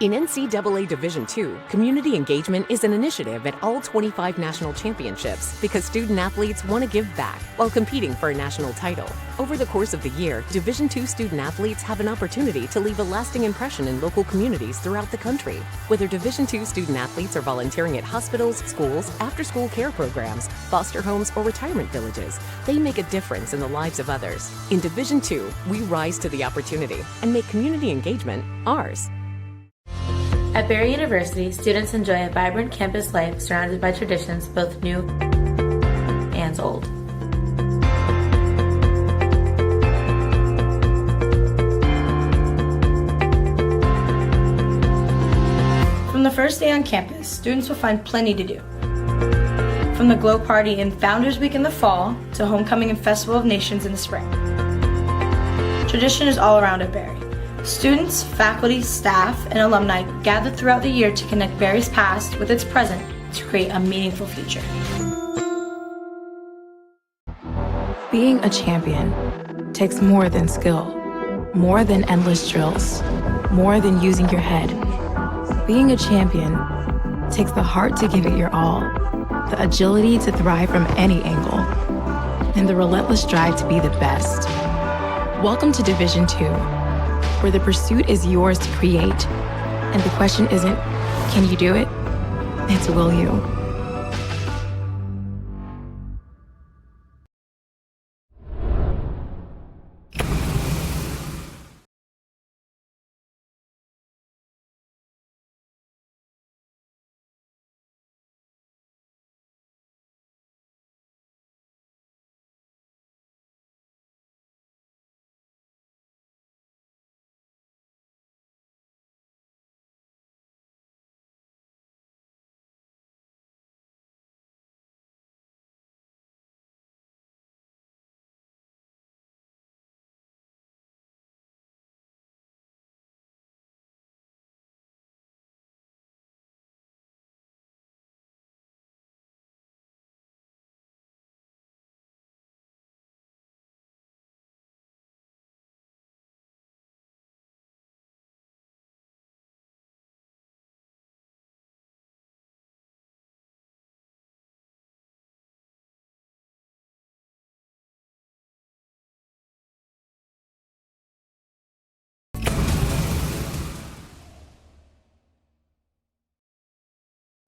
In NCAA Division II, community engagement is an initiative at all 25 national championships because student-athletes want to give back while competing for a national title. Over the course of the year, Division II student-athletes have an opportunity to leave a lasting impression in local communities throughout the country. Whether Division II student-athletes are volunteering at hospitals, schools, after-school care programs, foster homes, or retirement villages, they make a difference in the lives of others. In Division II, we rise to the opportunity and make community engagement ours. At Barry University, students enjoy a vibrant campus life surrounded by traditions both new and old. From the first day on campus, students will find plenty to do. From the Glow Party and Founders Week in the fall to Homecoming and Festival of Nations in the spring. Tradition is all around at Barry. Students, faculty, staff, and alumni gather throughout the year to connect Barry's past with its present to create a meaningful future. Being a champion takes more than skill, more than endless drills, more than using your head. Being a champion takes the heart to give it your all, the agility to thrive from any angle, and the relentless drive to be the best. Welcome to Division II, where the pursuit is yours to create, and the question isn't, can you do it? It's, will you?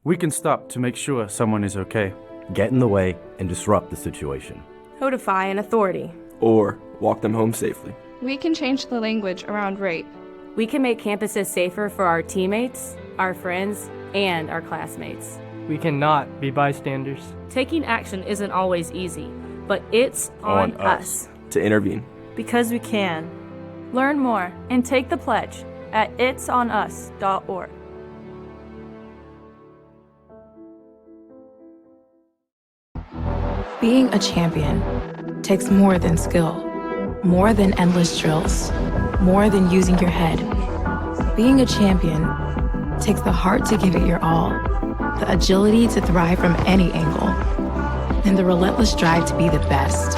We can stop to make sure someone is okay. Get in the way and disrupt the situation. Codify an authority. Or walk them home safely. We can change the language around rape. We can make campuses safer for our teammates, our friends, and our classmates. We cannot be bystanders. Taking action isn't always easy, but it's on us to intervene. Because we can. Learn more and take the pledge at itsonus.org. Being a champion takes more than skill, more than endless drills, more than using your head. Being a champion takes the heart to give it your all, the agility to thrive from any angle, and the relentless drive to be the best.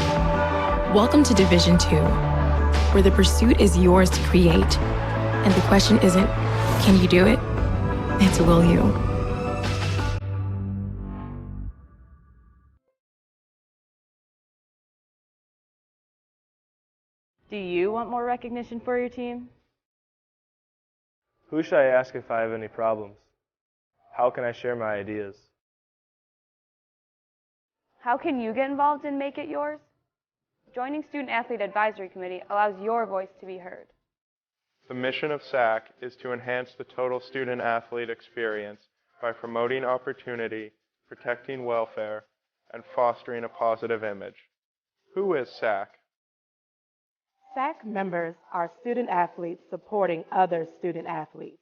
Welcome to Division II, where the pursuit is yours to create, and the question isn't, can you do it? It's, will you? Do you want more recognition for your team? Who should I ask if I have any problems? How can I share my ideas? How can you get involved and make it yours? Joining Student Athlete Advisory Committee allows your voice to be heard. The mission of SAC is to enhance the total student athlete experience by promoting opportunity, protecting welfare, and fostering a positive image. Who is SAC? SAC members are student athletes supporting other student athletes.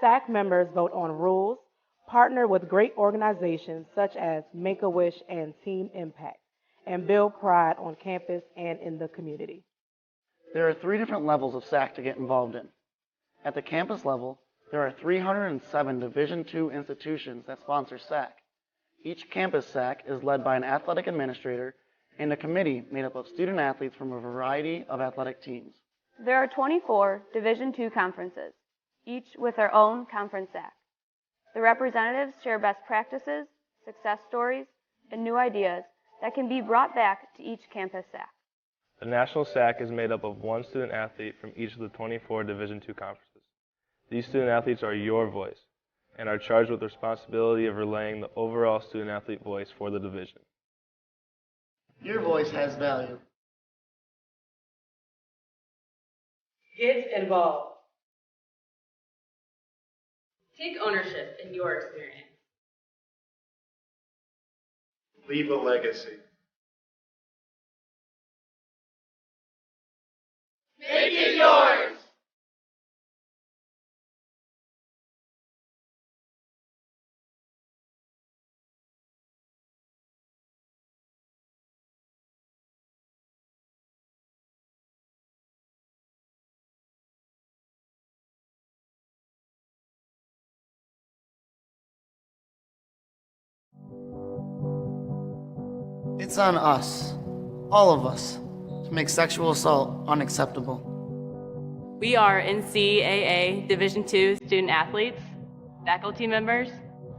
SAC members vote on rules, partner with great organizations such as Make-A-Wish and Team Impact, and build pride on campus and in the community. There are 3 different levels of SAC to get involved in. At the campus level, there are 307 Division II institutions that sponsor SAC. Each campus SAC is led by an athletic administrator and a committee made up of student athletes from a variety of athletic teams. There are 24 Division II conferences, each with their own conference SAC. The representatives share best practices, success stories, and new ideas that can be brought back to each campus SAC. The National SAC is made up of 1 student athlete from each of the 24 Division II conferences. These student athletes are your voice and are charged with the responsibility of relaying the overall student athlete voice for the division. Your voice has value. Get involved. Take ownership in your experience. Leave a legacy. Make it yours! It's on us, all of us, to make sexual assault unacceptable. We are NCAA Division II student athletes, faculty members,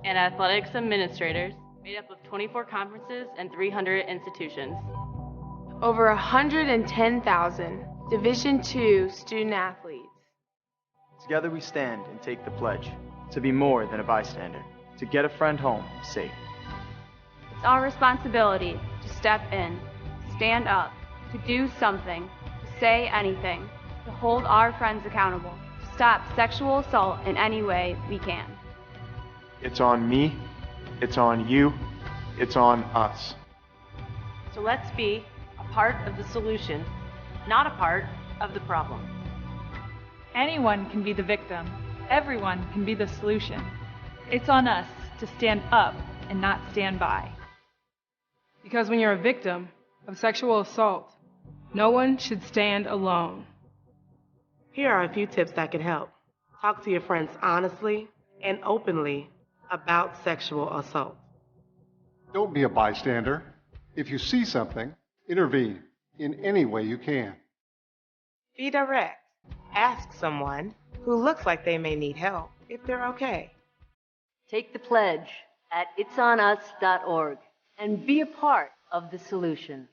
and athletics administrators made up of 24 conferences and 300 institutions. Over 110,000 Division II student athletes. Together we stand and take the pledge to be more than a bystander, to get a friend home safe. It's our responsibility to step in, stand up, to do something, to say anything, to hold our friends accountable, to stop sexual assault in any way we can. It's on me, it's on you, it's on us. So let's be a part of the solution, not a part of the problem. Anyone can be the victim. Everyone can be the solution. It's on us to stand up and not stand by. Because when you're a victim of sexual assault, no one should stand alone. Here are a few tips that can help. Talk to your friends honestly and openly about sexual assault. Don't be a bystander. If you see something, intervene in any way you can. Be direct. Ask someone who looks like they may need help if they're okay. Take the pledge at itsonus.org and be a part of the solution.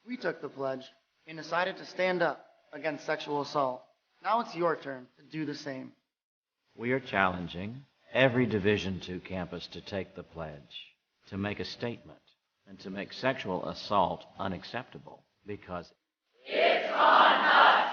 We took the pledge and decided to stand up against sexual assault. Now it's your turn to do the same. We are challenging every Division II campus to take the pledge, to make a statement, and to make sexual assault unacceptable, because it's on us!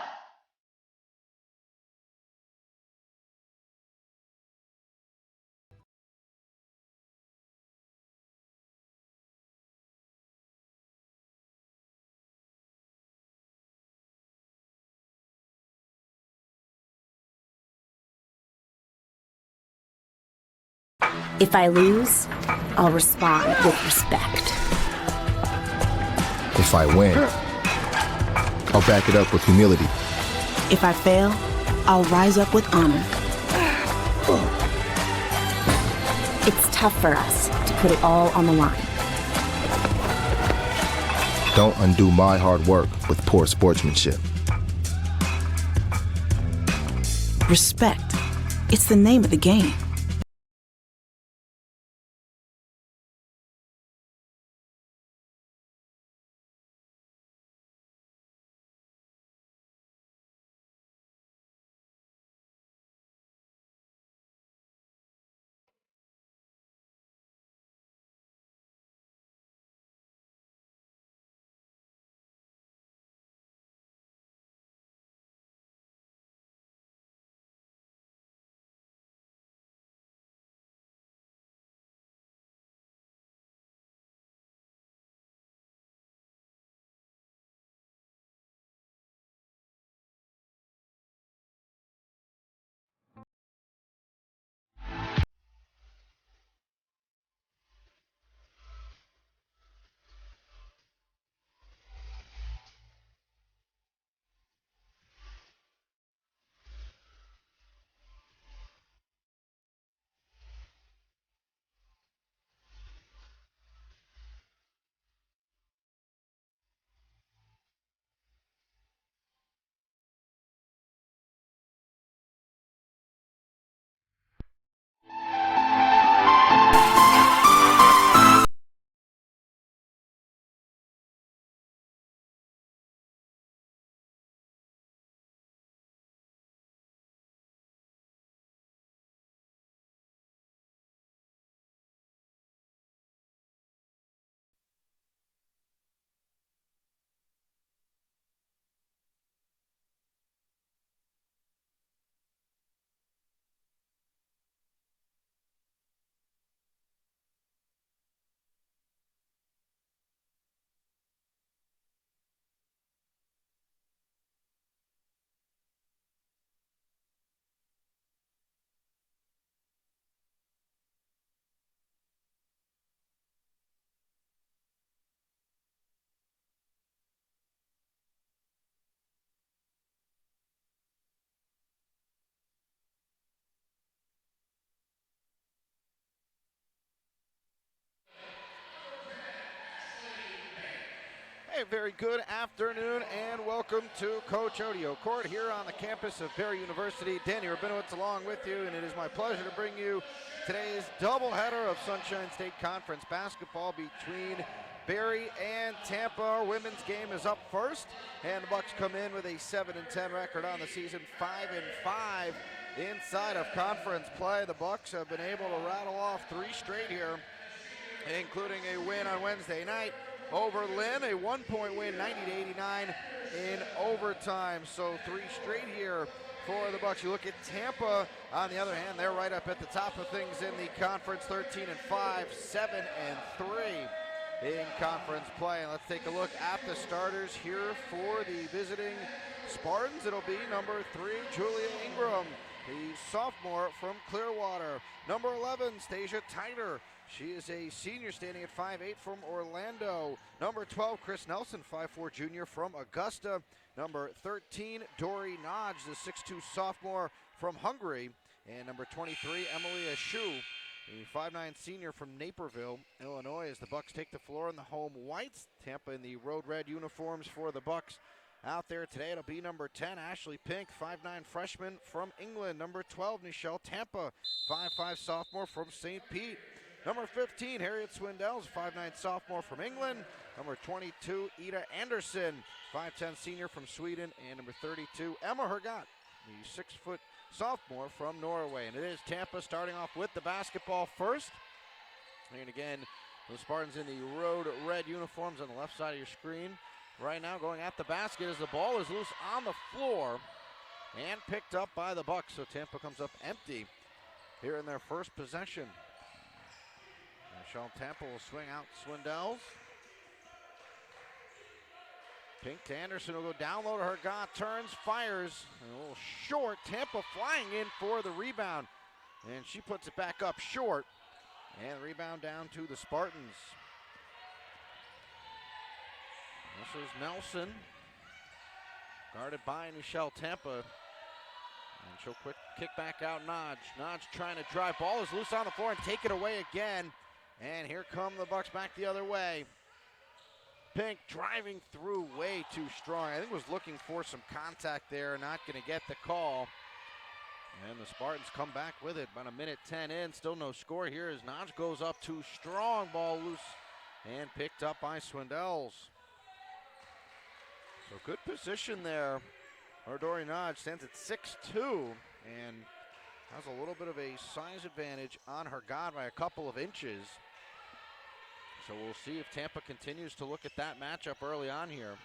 If I lose, I'll respond with respect. If I win, I'll back it up with humility. If I fail, I'll rise up with honor. It's tough for us to put it all on the line. Don't undo my hard work with poor sportsmanship. Respect. It's the name of the game. right, very good afternoon and welcome to Coach Audio Court here on the campus of Barry University. Danny Rabinowitz along with you, and it is my pleasure to bring you today's doubleheader of Sunshine State Conference basketball between Barry and Tampa. Our women's game is up first, and the Bucks come in with a 7-10 record on the season, 5-5 inside of conference play. The Bucks have been able to rattle off 3 straight here, including a win on Wednesday night over Lynn, a 1-point win, 90-89 in overtime. So 3 straight here for the Bucks. You look at Tampa, on the other hand, they're right up at the top of things in the conference, 13-5, 7-3 in conference play. And let's take a look at the starters here for the visiting Spartans. It'll be number 3, Julia Ingram, the sophomore from Clearwater. Number 11, Stasia Tyder. She is a senior standing at 5'8" from Orlando. Number 12, Chris Nelson, 5'4" junior from Augusta. Number 13, Dory Nodge, the 6'2" sophomore from Hungary. And number 23, Emilia Shu, the 5'9" senior from Naperville, Illinois, as the Bucks take the floor in the home whites. Tampa in the road red uniforms for the Bucks. Out there today, it'll be number 10, Ashley Pink, 5'9" freshman from England. Number 12, Nichelle Tampa, 5'5" sophomore from St. Pete. Number 15, Harriet Swindells, 5'9" sophomore from England. Number 22, Ida Anderson, 5'10" senior from Sweden. And number 32, Emma Hergott, the 6' sophomore from Norway. And it is Tampa starting off with the basketball first. And again, the Spartans in the road red uniforms on the left side of your screen. Right now going at the basket as the ball is loose on the floor and picked up by the Bucks. So Tampa comes up empty here in their first possession. Michelle Tampa will swing out Swindells. Pink to Anderson will go down low to Hergott, turns, fires, and a little short. Tampa flying in for the rebound, and she puts it back up short. And the rebound down to the Spartans. This is Nelson, guarded by Nichelle Tampa. And she'll quick kick back out Nodge. Nodge trying to drive. Ball is loose on the floor and take it away again. And here come the Bucks back the other way. Pink driving through way too strong. I think was looking for some contact there, not going to get the call. And the Spartans come back with it. About 1:10 in, still no score here as Nodge goes up too strong. Ball loose and picked up by Swindells. So good position there. Dory Nodge stands at 6'2" and has a little bit of a size advantage on Hergott by a couple of inches. So we'll see if Tampa continues to look at that matchup early on here.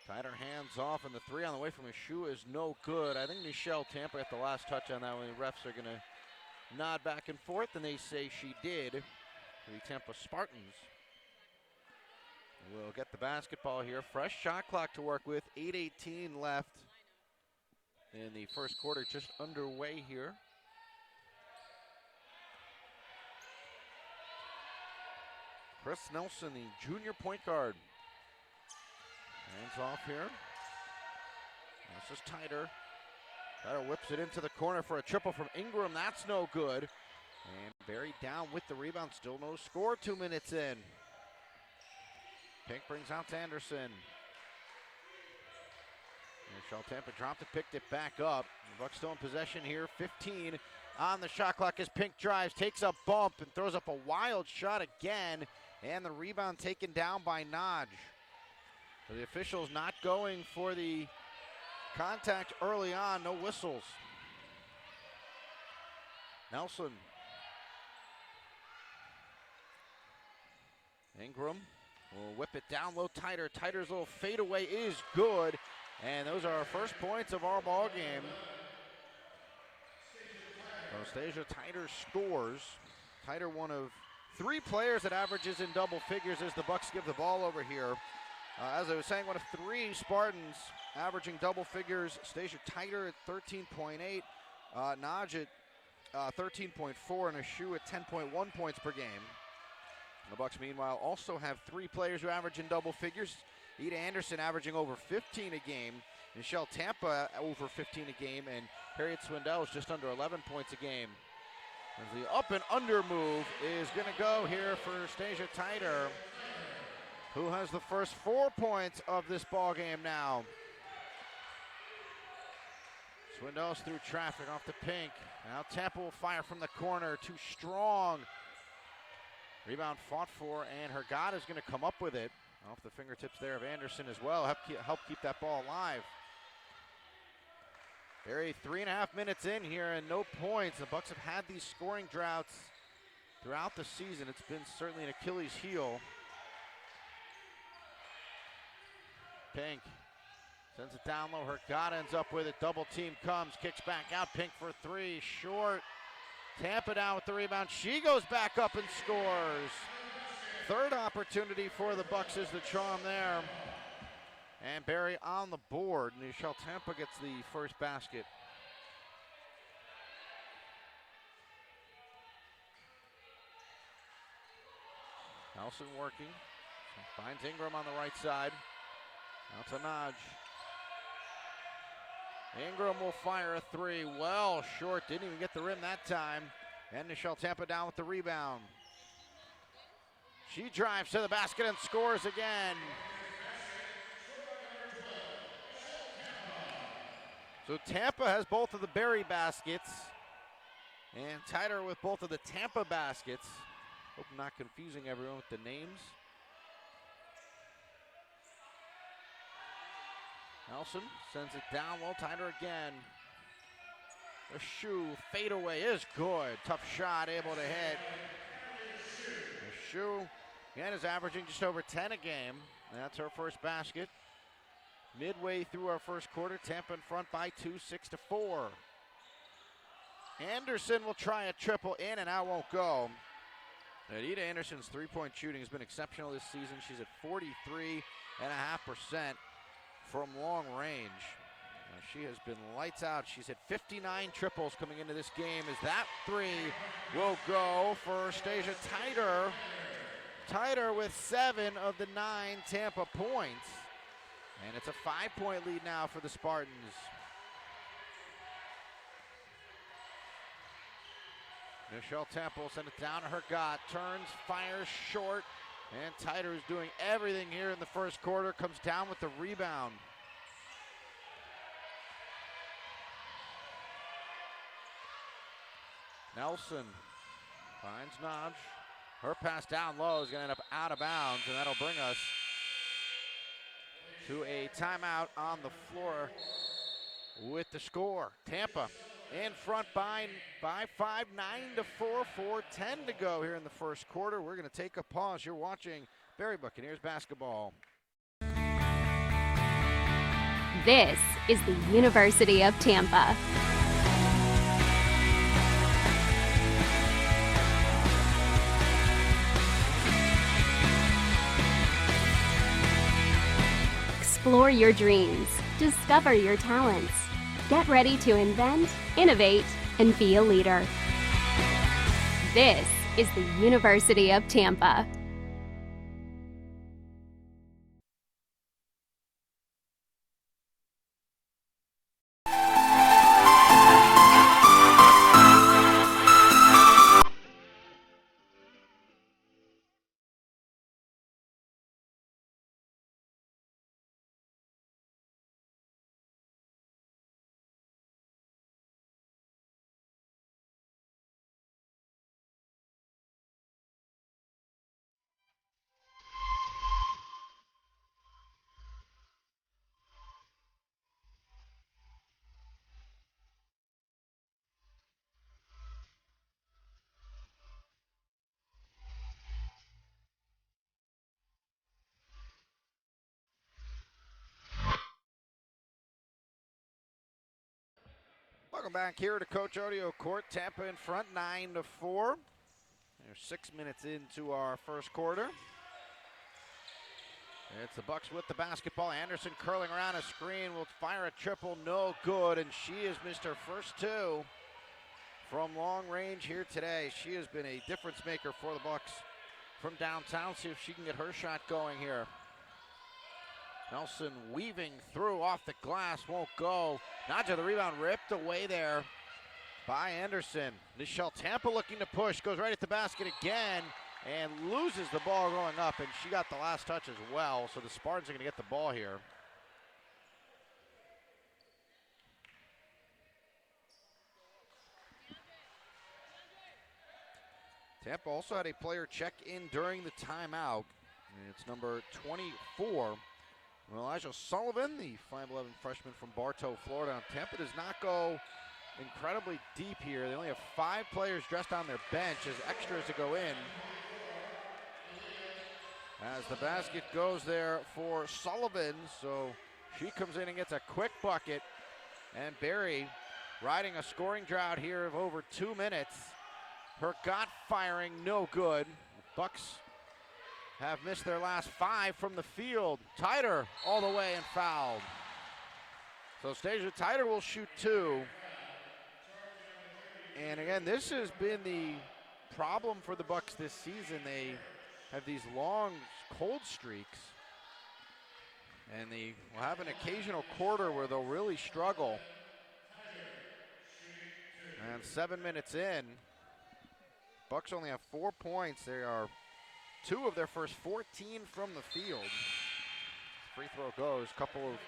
Tied her hands off, and the 3 on the way from a shoe is no good. I think Nichelle Tampa got the last touch on that one. The refs are going to nod back and forth, and they say she did. The Tampa Spartans will get the basketball here. Fresh shot clock to work with. 8:18 left in the first quarter, just underway here. Chris Nelson, the junior point guard. Hands off here. This is Tyder. Tyder whips it into the corner for a triple from Ingram. That's no good. And Barry down with the rebound. Still no score 2 minutes in. Pink brings out to Anderson. Michelle Tampa dropped it, picked it back up. The Bucks still in possession here. 15 on the shot clock as Pink drives, takes a bump and throws up a wild shot again. And the rebound taken down by Nodge. So the officials not going for the contact early on. No whistles. Nelson. Ingram will whip it down low. Tyder. Tyder's little fadeaway is good. And those are our first points of our ball game. So Stasia Tyder scores. Tyder, one of 3 players that averages in double figures as the Bucks give the ball over here. As I was saying, one of 3 Spartans averaging double figures. Stasia Tyder at 13.8. Nodge at 13.4 and a shoe at 10.1 points per game. The Bucks, meanwhile, also have 3 players who average in double figures. Ida Anderson averaging over 15 a game. Nichelle Tampa over 15 a game. And Harriet Swindells just under 11 points a game. As the up and under move is going to go here for Stasia Titer, who has the first 4 points of this ball game now. Swindells through traffic off to Pink. Now Tampa will fire from the corner. Too strong. Rebound fought for, and Hergada is going to come up with it. Off the fingertips there of Anderson as well. Help keep that ball alive. Barry 3.5 minutes in here and no points. The Bucks have had these scoring droughts throughout the season. It's been certainly an Achilles heel. Pink sends it down low. Hergada ends up with it. Double team comes. Kicks back out. Pink for three. Short. Tampa down with the rebound. She goes back up and scores. Third opportunity for the Bucks is the charm there. And Barry on the board. Nichelle Tampa gets the first basket. Nelson working. Finds Ingram on the right side. Now to Naj. Ingram will fire a three. Well short. Didn't even get the rim that time. And Nichelle Tampa down with the rebound. She drives to the basket and scores again. So Tampa has both of the Barry baskets, and Titer with both of the Tampa baskets. Hope I'm not confusing everyone with the names. Nelson sends it down low. Titer again. The shoe fadeaway is good. Tough shot, able to hit. The shoe again is averaging just over 10 a game. That's her first basket. Midway through our first quarter, Tampa in front by 2, 6-4. Anderson will try a triple in and out, won't go. Anita Anderson's three-point shooting has been exceptional this season. She's at 43.5% from long range. She has been lights out. She's hit 59 triples coming into this game as that three will go for Stasia Titer. Titer with 7 of the 9 Tampa points. And it's a 5-point lead now for the Spartans. Nichelle Tampa will send it down to Hergott. Turns, fires short. And Titer is doing everything here in the first quarter. Comes down with the rebound. Nelson finds Naj. Her pass down low is going to end up out of bounds, and that'll bring us to a timeout on the floor with the score. Tampa in front by 5, 9-4, 4:10 to go here in the first quarter. We're going to take a pause. You're watching Barry Buccaneers basketball. This is the University of Tampa. Explore your dreams, discover your talents. Get ready to invent, innovate, and be a leader. This is the University of Tampa. Welcome back here to Coach Audio Court. Tampa in front, 9-4. There's 6 minutes into our first quarter. It's the Bucks with the basketball. Anderson curling around a screen, will fire a triple, no good, and she has missed her first 2 from long range here today. She has been a difference maker for the Bucks from downtown. See if she can get her shot going here. Nelson weaving through off the glass, won't go. Nadja, the rebound ripped away there by Anderson. Nichelle Tampa looking to push, goes right at the basket again, and loses the ball going up, and she got the last touch as well, so the Spartans are going to get the ball here. Tampa also had a player check in during the timeout. And it's number 24, Elijah Sullivan, the 5'11 freshman from Bartow, Florida. And Tampa does not go incredibly deep here. They only have 5 players dressed on their bench as extras to go in. As the basket goes there for Sullivan, so she comes in and gets a quick bucket. And Barry riding a scoring drought here of over 2 minutes. Her got firing, no good. Bucks have missed their last 5 from the field. Tighter all the way and fouled. So Stasia Tighter will shoot 2. And again, this has been the problem for the Bucks this season. They have these long cold streaks. And they will have an occasional quarter where they'll really struggle. And 7 minutes in, Bucks only have 4 points. They are 2 of their first 14 from the field. Free throw goes. Couple of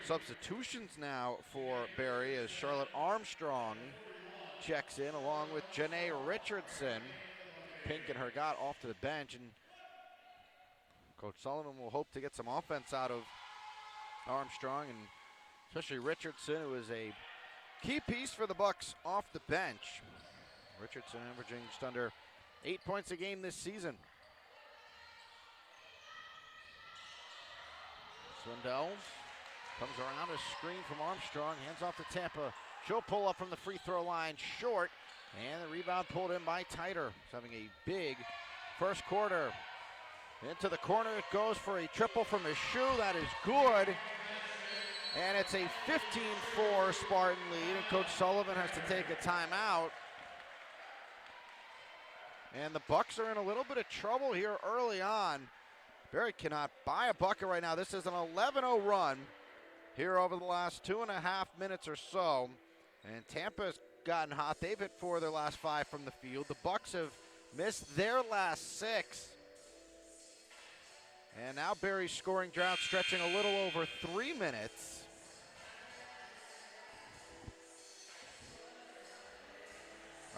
substitutions now for Barry as Charlotte Armstrong checks in along with Janae Richardson. Pink and her got off to the bench, and Coach Sullivan will hope to get some offense out of Armstrong, and especially Richardson, who is a key piece for the Bucks off the bench. Richardson averaging just under 8 points a game this season. Swindell comes around a screen from Armstrong, hands off to Tampa. She'll pull up from the free throw line short, and the rebound pulled in by Tighter. He's having a big first quarter. Into the corner it goes for a triple from the shoe. That is good. And it's a 15-4 Spartan lead, and Coach Sullivan has to take a timeout. And the Bucks are in a little bit of trouble here early on. Barry cannot buy a bucket right now. This is an 11-0 run here over the last 2.5 minutes or so. And Tampa's gotten hot. They've hit 4 of their last 5 from the field. The Bucks have missed their last 6. And now Barry's scoring drought stretching a little over 3 minutes.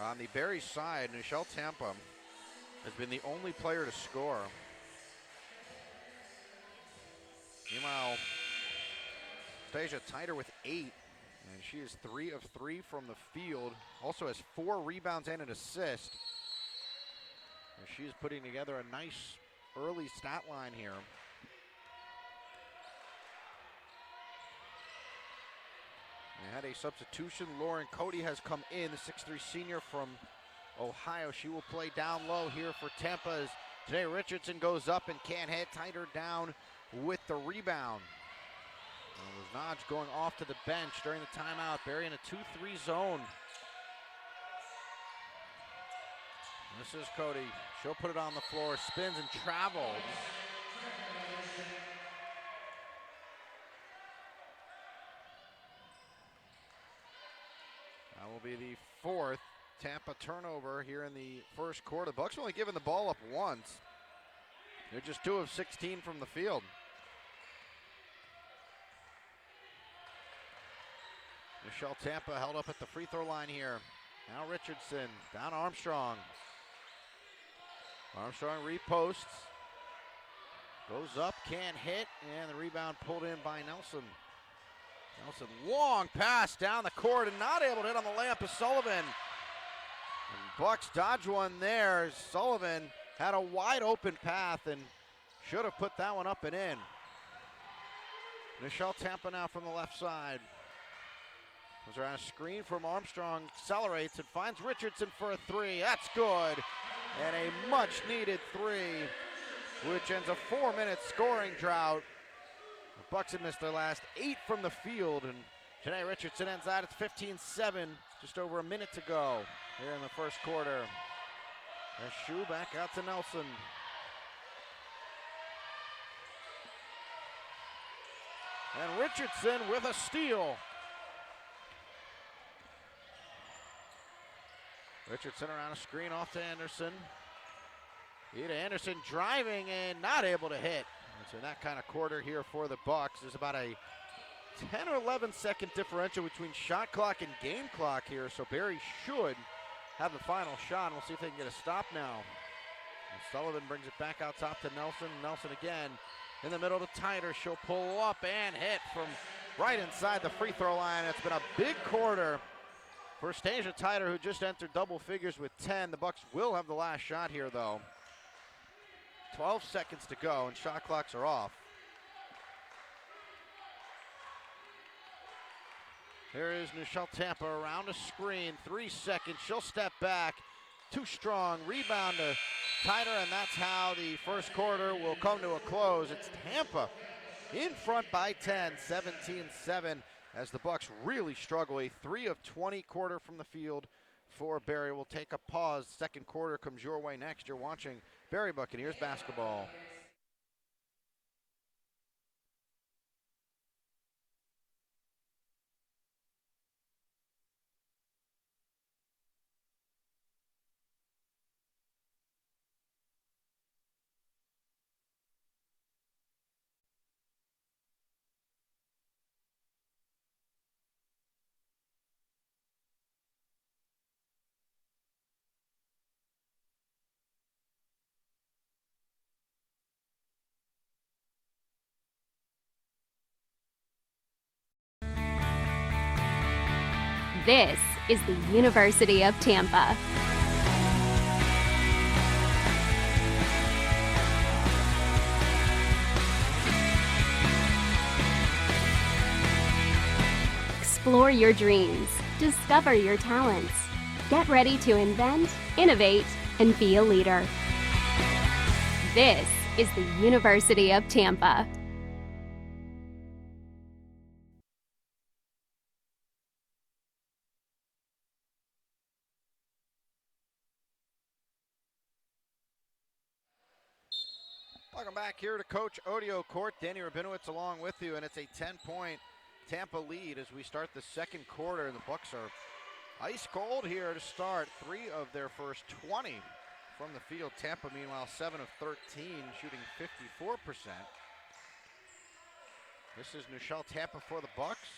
On the Barry side, Nichelle Tampa has been the only player to score. Meanwhile, Stasia Tighter with 8, and she is 3 of 3 from the field. Also has 4 rebounds and an assist. And she is putting together a nice early stat line here. They had a substitution. Lauren Cody has come in, the 6'3 senior from Ohio. She will play down low here for Tampa as today Richardson goes up and can't hit. Tighter down with the rebound. Naj going off to the bench during the timeout. Barry in a 2-3 zone. This is Cody. She'll put it on the floor, spins and travels. That will be the 4th Tampa turnover here in the first quarter. The Bucks have only given the ball up once. They're just 2 of 16 from the field. Nichelle Tampa held up at the free throw line here. Now Richardson, down Armstrong. Armstrong reposts. Goes up, can't hit, and the rebound pulled in by Nelson. Nelson, long pass down the court and not able to hit on the layup of Sullivan. And Bucks dodge one there. Sullivan had a wide open path and should have put that one up and in. Nichelle Tampa now from the left side. Goes around a screen from Armstrong, accelerates and finds Richardson for a 3. That's good. And a much needed 3, which ends a 4-minute scoring drought. The Bucks have missed their last 8 from the field, and Janae Richardson ends that at 15-7, just over a minute to go here in the first quarter. A shoe back out to Nelson. And Richardson with a steal. Richardson around a screen off to Anderson. Ida Anderson driving and not able to hit. And so that kind of quarter here for the Bucks. There's about a 10 or 11 second differential between shot clock and game clock here. So Barry should have the final shot. We'll see if they can get a stop now. And Sullivan brings it back out top to Nelson. Nelson again in the middle to Tyder. She'll pull up and hit from right inside the free throw line. It's been a big quarter for Stasia Tyder, who just entered double figures with 10. The Bucks will have the last shot here, though. 12 seconds to go, and shot clocks are off. Here is Nichelle Tampa around a screen. 3 seconds. She'll step back. Too strong. Rebound to Tyder, and that's how the first quarter will come to a close. It's Tampa in front by 10, 17-7. As the Bucks really struggle. A 3 of 20 quarter from the field for Barry. We'll take a pause. Second quarter comes your way next. You're watching Barry Buccaneers basketball. This is the University of Tampa. Explore your dreams. Discover your talents. Get ready to invent, innovate, and be a leader. This is the University of Tampa. Welcome back here to Coach Audio Court. Danny Rabinowitz along with you, and it's a 10-point Tampa lead as we start the second quarter. The Bucks are ice cold here to start. 3 of their first 20 from the field. Tampa, meanwhile, 7 of 13, shooting 54%. This is Nichelle Tampa for the Bucks.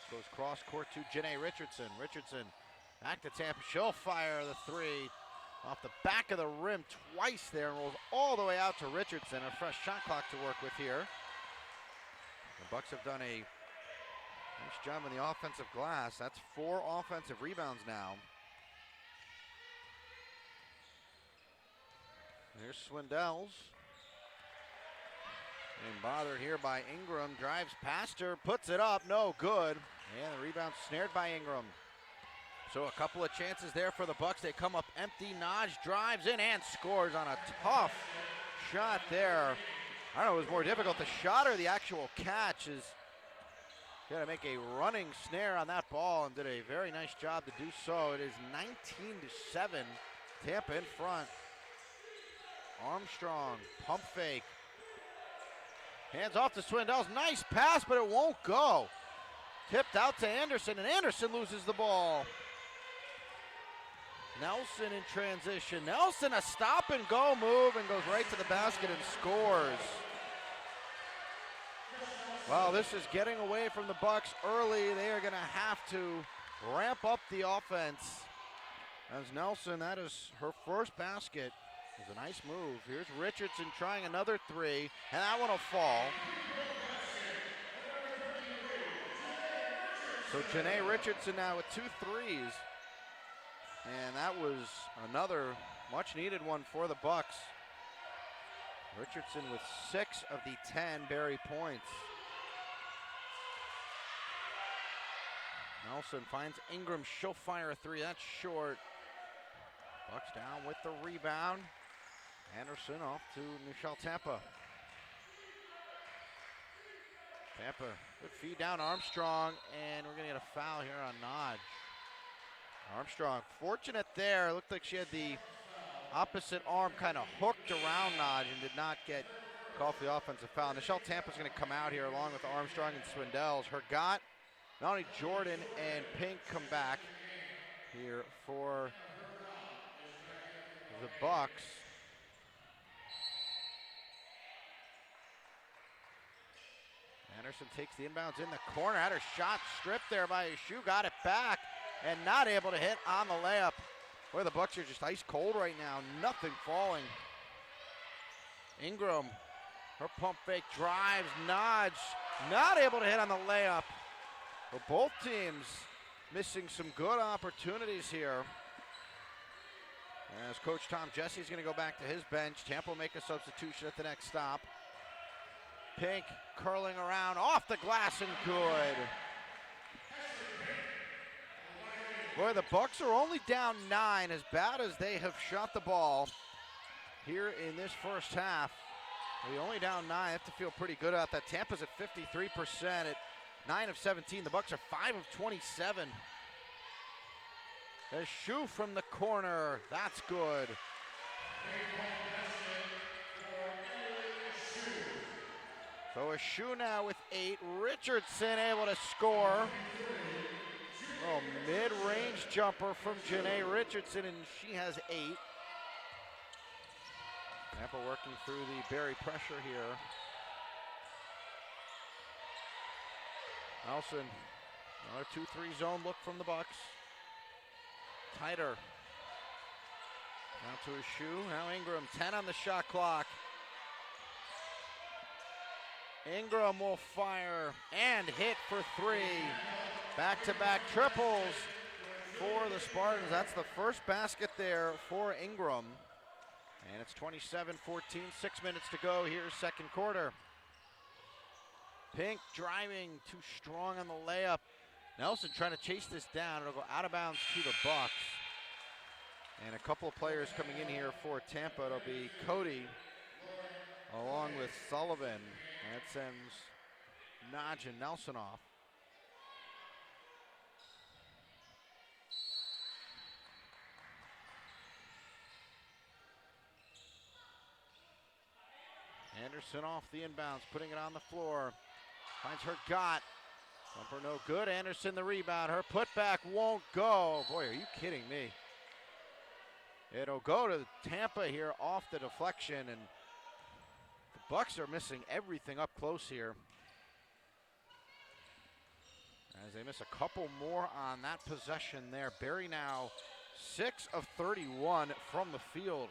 This goes cross court to Janae Richardson. Richardson back to Tampa. She'll fire the 3. Off the back of the rim twice there and rolls all the way out to Richardson. A fresh shot clock to work with here. The Bucks have done a nice job on the offensive glass. That's 4 offensive rebounds now. There's Swindells. And bothered here by Ingram. Drives past her, puts it up, no good. And the rebound snared by Ingram. So a couple of chances there for the Bucks. They come up empty. Naj drives in and scores on a tough shot there. I don't know, it was more difficult, the shot or the actual catch. Is going to make a running snare on that ball and did a very nice job to do so. It is 19-7. Tampa in front. Armstrong, pump fake. Hands off to Swindells. Nice pass, but it won't go. Tipped out to Anderson, and Anderson loses the ball. Nelson in transition. Nelson, a stop and go move, and goes right to the basket and scores. Well, this is getting away from the Bucks early. They are going to have to ramp up the offense. As Nelson, that is her first basket. It was a nice move. Here's Richardson trying another 3, and that one will fall. So Janae Richardson now with 2 threes. And that was another much needed one for the Bucks. Richardson with 6 of the 10 Barry points. Nelson finds Ingram. She'll fire a 3. That's short. Bucks down with the rebound. Anderson off to Nichelle Tampa. Tampa, good feed down Armstrong, and we're going to get a foul here on Naj. Armstrong, fortunate there. Looked like she had the opposite arm kind of hooked around Naj and did not get called for the offensive foul. Nichelle Tampa's going to come out here along with Armstrong and Swindells. Not only Jordan and Pink come back here for the Bucks. Anderson takes the inbounds in the corner, had her shot stripped there by his shoe, got it back, and not able to hit on the layup. Boy, the Bucks are just ice cold right now, nothing falling. Ingram, her pump fake drives, nods, not able to hit on the layup. Well, both teams missing some good opportunities here. As Coach Tom Jesse's going to go back to his bench. Tampa will make a substitution at the next stop. Pink curling around off the glass and good. Boy, the Bucks are only down 9, as bad as they have shot the ball here in this first half. They only down 9. They have to feel pretty good about that. Tampa's at 53% at 9 of 17. The Bucks are 5 of 27. A shoe from the corner. That's good. So a shoe now with 8. Richardson able to score. Oh, mid-range jumper from Janae Richardson, and she has 8. Tampa working through the Barry pressure here. Nelson, another 2-3 zone look from the Bucks. Tighter. Now to his shoe. Now Ingram, 10 on the shot clock. Ingram will fire and hit for 3. Back-to-back triples for the Spartans. That's the first basket there for Ingram. And it's 27-14, 6 minutes to go here, second quarter. Pink driving, too strong on the layup. Nelson trying to chase this down. It'll go out of bounds to the Bucks. And a couple of players coming in here for Tampa. It'll be Cody along with Sullivan. That sends Naj and Nelson off. Anderson off the inbounds, putting it on the floor. Finds her got. Jumper no good. Anderson the rebound. Her putback won't go. Boy, are you kidding me? It'll go to Tampa here off the deflection, and the Bucks are missing everything up close here. As they miss a couple more on that possession there. Barry now 6 of 31 from the field.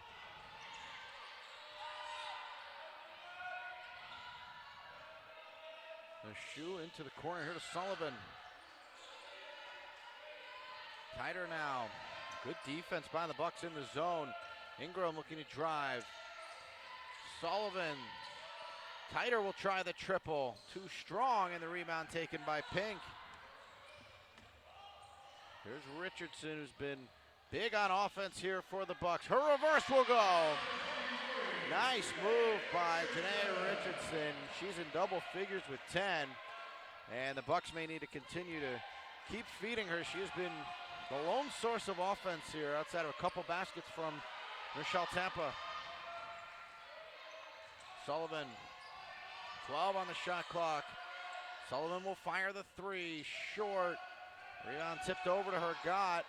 The shoe into the corner here to Sullivan. Tighter now. Good defense by the Bucks in the zone. Ingram looking to drive. Sullivan. Tighter will try the triple. Too strong, and the rebound taken by Pink. Here's Richardson, who's been big on offense here for the Bucks. Her reverse will go. Nice move by Janae Richardson. She's in double figures with 10. And the Bucks may need to continue to keep feeding her. She has been the lone source of offense here outside of a couple baskets from Michelle Tampa. Sullivan, 12 on the shot clock. Sullivan will fire the 3, short. Rebound tipped over to her, got.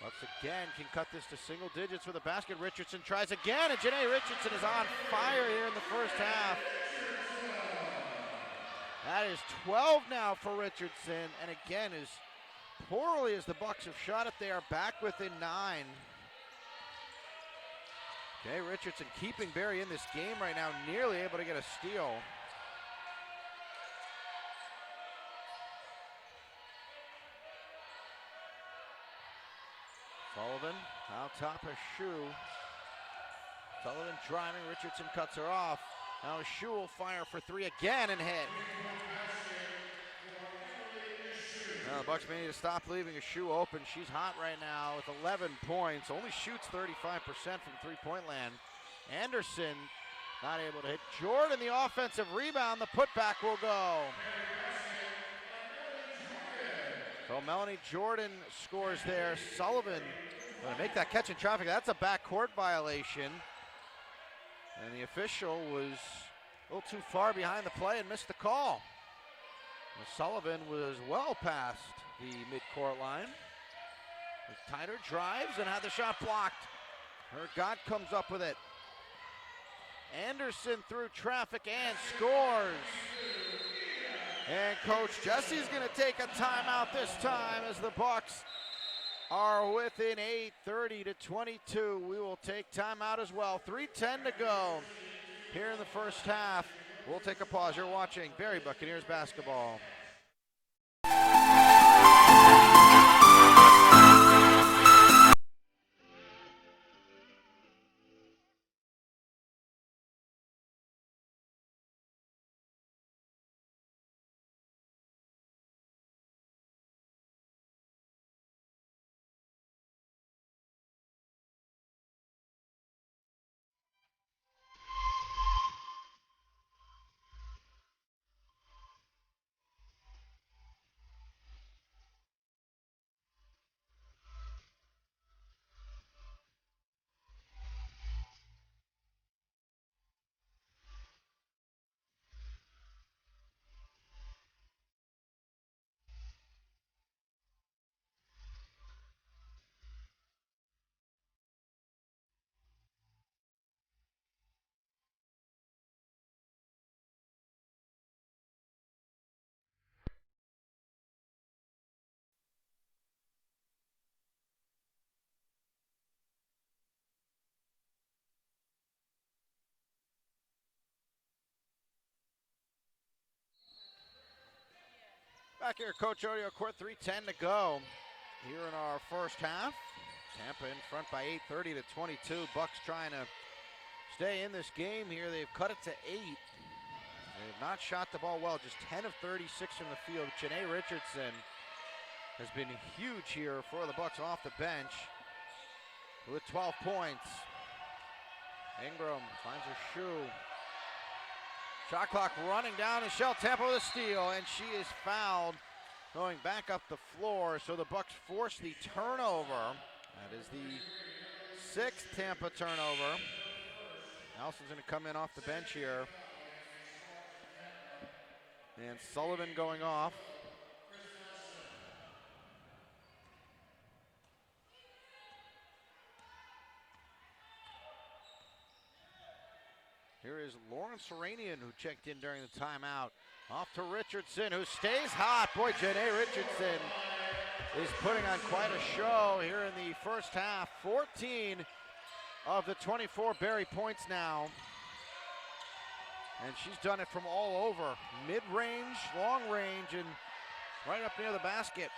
Bucks again can cut this to single digits with a basket. Richardson tries again, and Janae Richardson is on fire here in the first half. That is 12 now for Richardson, and again, as poorly as the Bucks have shot it, they are back within 9. Okay, Richardson keeping Barry in this game right now, nearly able to get a steal. Sullivan, out top a shoe. Sullivan driving, Richardson cuts her off. Now a shoe will fire for 3 again and hit. Now the Bucks may need to stop leaving a shoe open. She's hot right now with 11 points. Only shoots 35% from three-point land. Anderson not able to hit. Jordan the offensive rebound. The putback will go. So Melanie Jordan scores there. Sullivan going to make that catch in traffic. That's a backcourt violation. And the official was a little too far behind the play and missed the call. Sullivan was well past the midcourt line. Tyler drives and had the shot blocked. Ergot comes up with it. Anderson through traffic and scores. And Coach Jesse's going to take a timeout this time as the Bucks are within 8, 30-22. We will take timeout as well. 3:10 to go here in the first half. We'll take a pause. You're watching Barry Buccaneers basketball. Back here, Coach Audio Court, 3:10 to go here in our first half. Tampa in front by 8, 30-22. Bucks trying to stay in this game here. They've cut it to 8. They've not shot the ball well, just 10 of 36 from the field. Janae Richardson has been huge here for the Bucks off the bench with 12 points. Ingram finds her shoe. Shot clock running down, and Shell Tampa with a steal, and she is fouled going back up the floor, so the Bucks force the turnover. That is the 6th Tampa turnover. Nelson's going to come in off the bench here. And Sullivan going off. Here is Lauren Seranian, who checked in during the timeout. Off to Richardson, who stays hot. Boy, Janae Richardson is putting on quite a show here in the first half. 14 of the 24 Barry points now. And she's done it from all over. Mid-range, long range, and right up near the basket.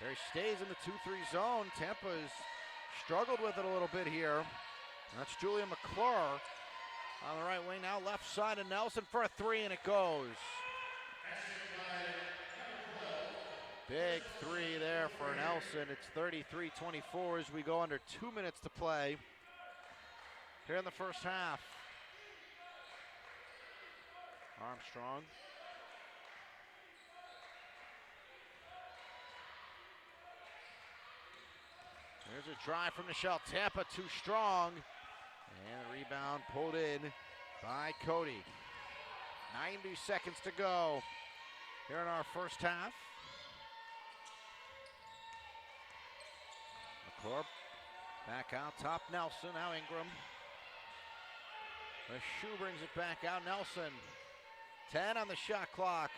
Barry stays in the 2-3 zone. Tampa's struggled with it a little bit here. That's Julia McClure on the right wing now, left side of Nelson for a 3, and it goes. Big 3 there for Nelson. It's 33-24 as we go under 2 minutes to play here in the first half. Armstrong. There's a drive from Michelle Tampa, too strong. And the rebound pulled in by Cody. 90 seconds to go here in our first half. McClure back out top. Nelson, now Ingram. The shoe brings it back out. Nelson, 10 on the shot clock.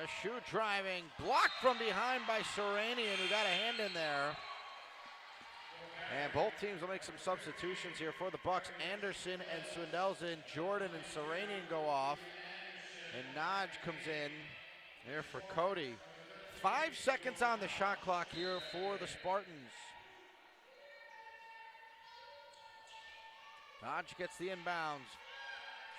The shoe driving, blocked from behind by Seranian, who got a hand in there. And both teams will make some substitutions here for the Bucks. Anderson and Swindelson, Jordan and Seranian go off. And Naj comes in there for Cody. 5 seconds on the shot clock here for the Spartans. Naj gets the inbounds.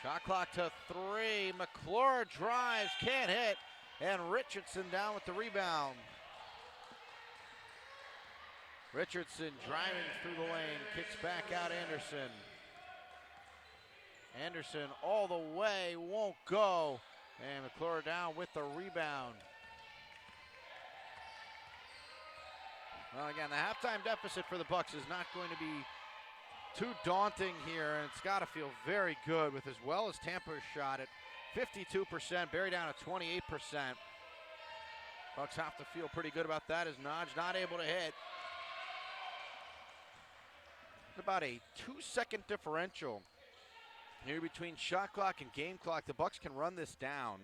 Shot clock to 3. McClure drives, can't hit. And Richardson down with the rebound. Richardson driving through the lane, kicks back out Anderson. Anderson all the way, won't go. And McClure down with the rebound. Well, again, the halftime deficit for the Bucks is not going to be too daunting here, and it's got to feel very good with as well as Tampa shot at 52%, Barry down at 28%. Bucks have to feel pretty good about that as Naj not able to hit. About a 2-second differential here between shot clock and game clock. The Bucks can run this down.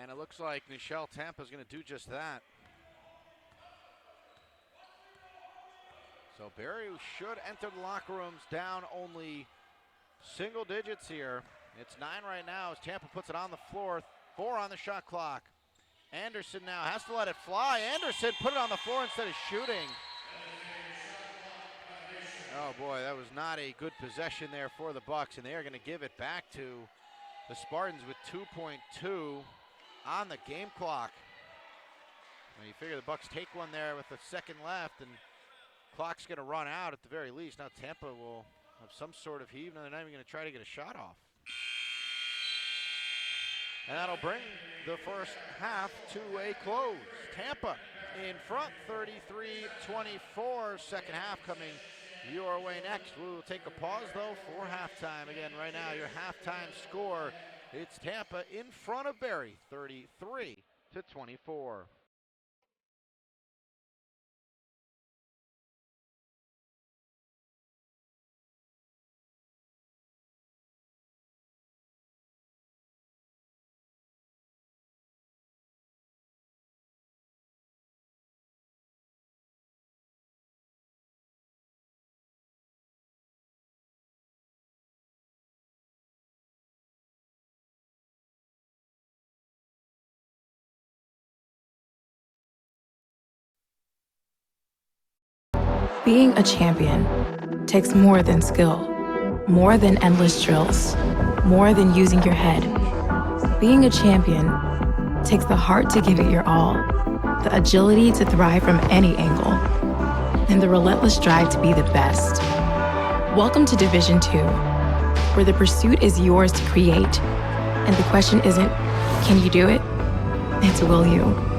And it looks like Nichelle Tampa is going to do just that. So Barry should enter the locker rooms down only single digits here. It's 9 right now as Tampa puts it on the floor. 4 on the shot clock. Anderson now has to let it fly. Anderson put it on the floor instead of shooting. Oh boy, that was not a good possession there for the Bucks, and they are going to give it back to the Spartans with 2.2 on the game clock. Well, you figure the Bucks take one there with a second left, and clock's going to run out at the very least. Now Tampa will have some sort of heave. Now they're not even going to try to get a shot off. And that'll bring the first half to a close. Tampa in front, 33-24. Second half coming your way next. We will take a pause, though, for halftime. Again, right now, your halftime score, it's Tampa in front of Barry, 33-24. Being a champion takes more than skill, more than endless drills, more than using your head. Being a champion takes the heart to give it your all, the agility to thrive from any angle, and the relentless drive to be the best. Welcome to Division II, where the pursuit is yours to create, and the question isn't, can you do it? It's, will you?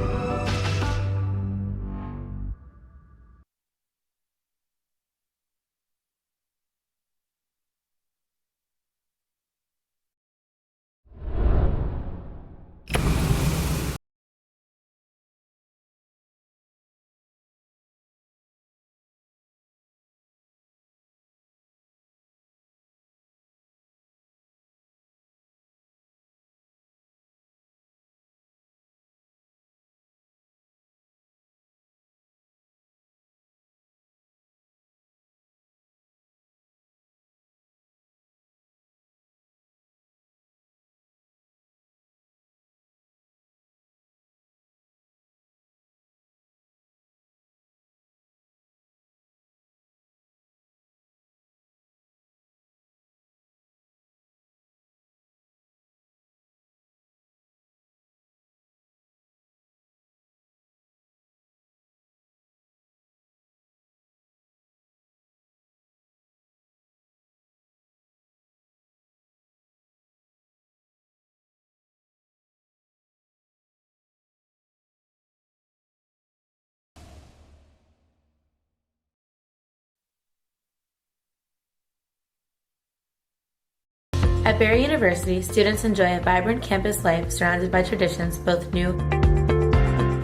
At Barry University, students enjoy a vibrant campus life surrounded by traditions both new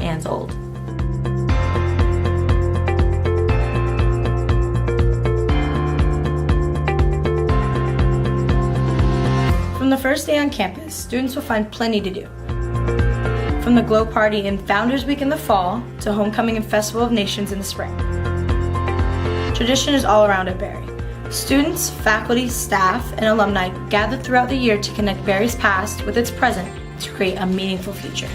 and old. From the first day on campus, students will find plenty to do. From the Glow Party and Founders Week in the fall to Homecoming and Festival of Nations in the spring. Tradition is all around at Barry. Students, faculty, staff, and alumni gather throughout the year to connect Barry's past with its present to create a meaningful future.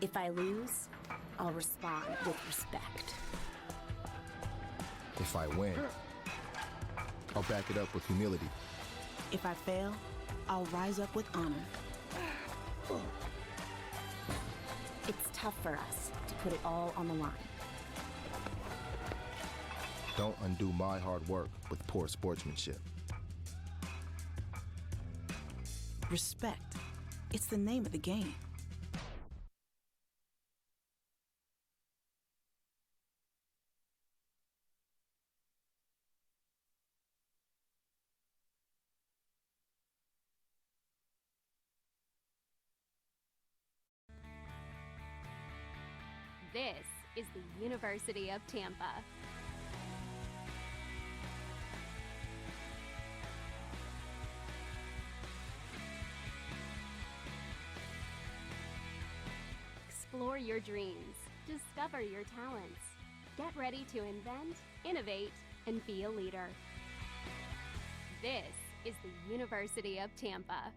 If I lose, I'll respond with respect. If I win, I'll back it up with humility. If I fail, I'll rise up with honor. It's tough for us to put it all on the line. Don't undo my hard work with poor sportsmanship. respect. It's the name of the game. This is the University of Tampa. Explore your dreams, discover your talents. Get ready to invent, innovate, and be a leader. This is the University of Tampa.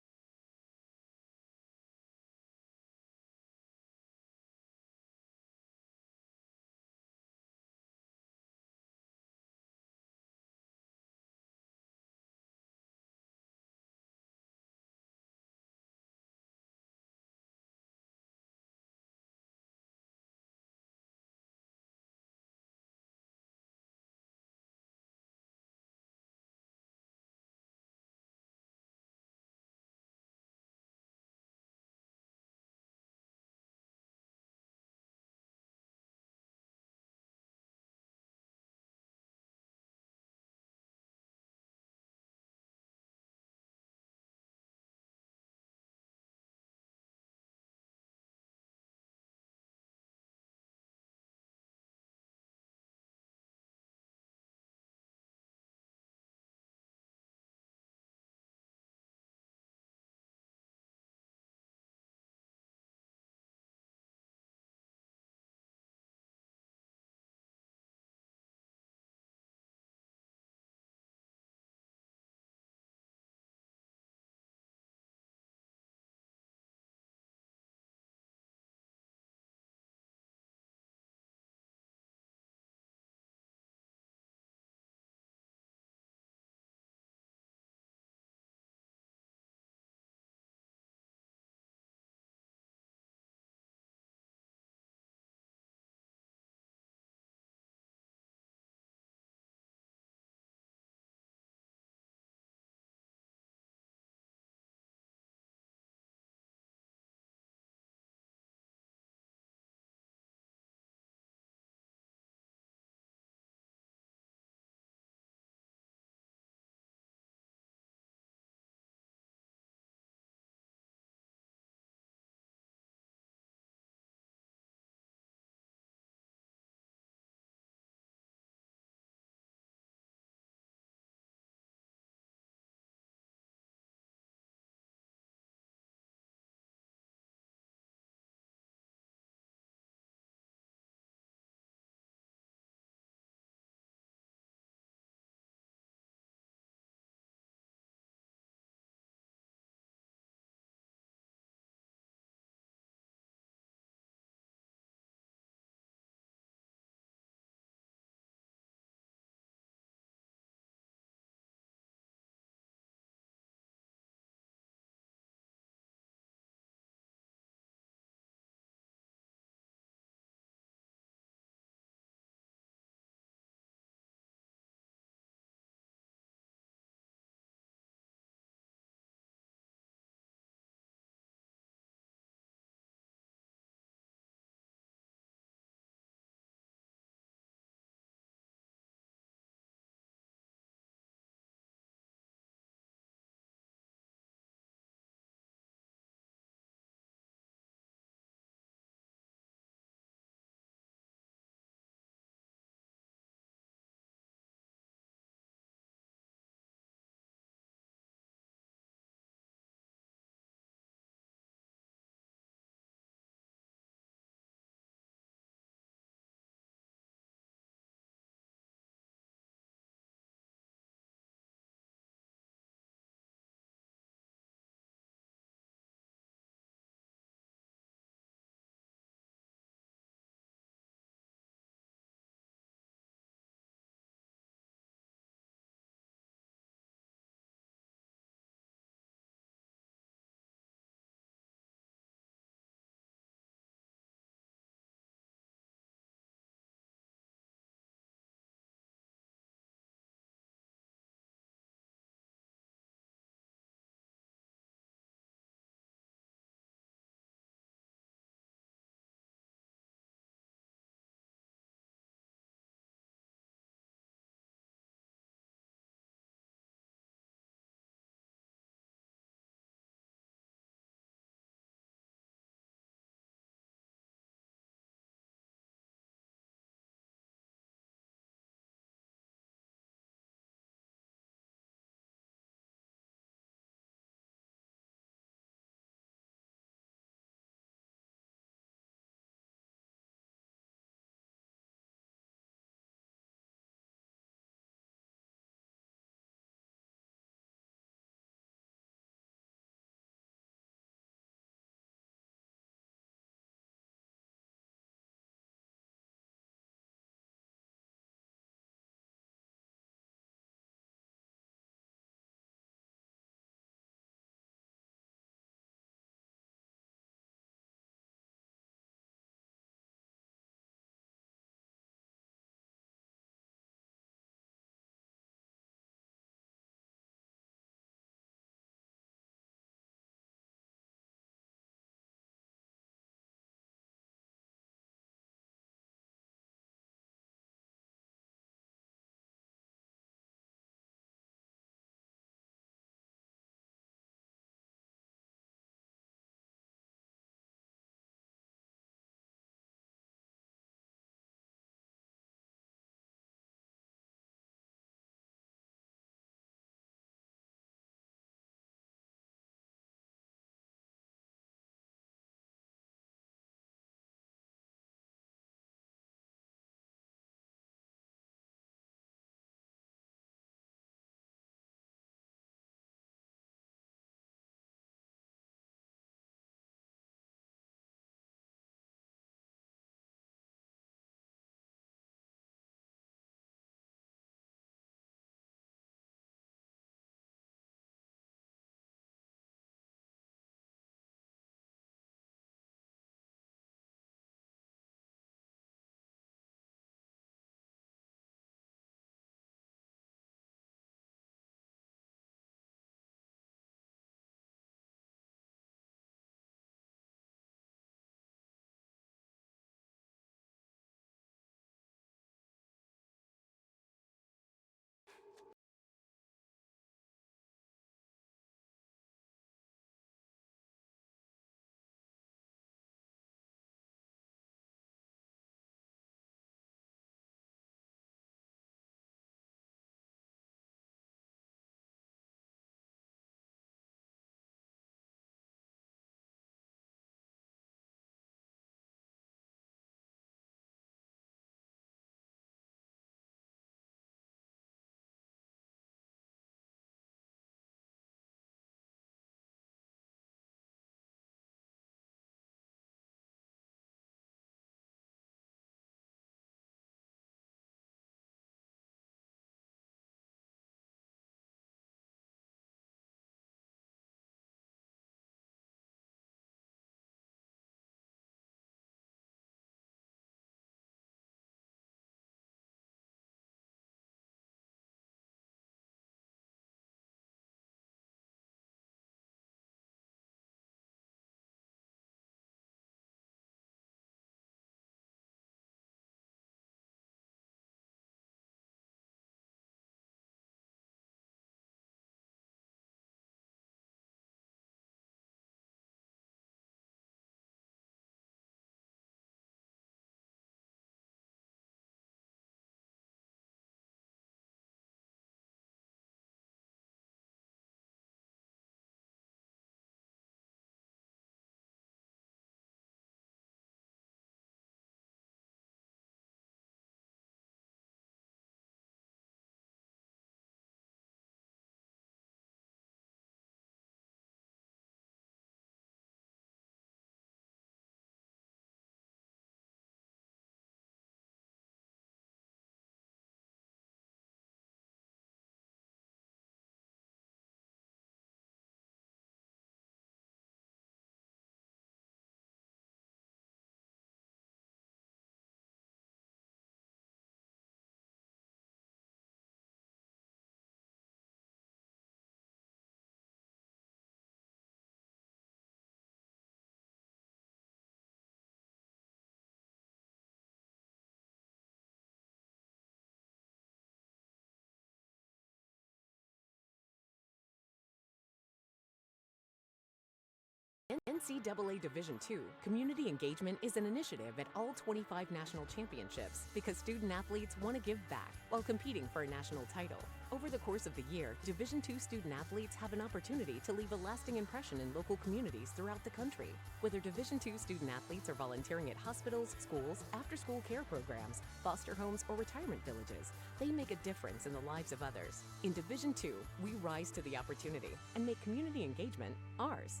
NCAA Division II Community Engagement is an initiative at all 25 national championships because student athletes want to give back while competing for a national title. Over the course of the year, Division II student athletes have an opportunity to leave a lasting impression in local communities throughout the country. Whether Division II student athletes are volunteering at hospitals, schools, after-school care programs, foster homes, or retirement villages, they make a difference in the lives of others. In Division II, we rise to the opportunity and make community engagement ours.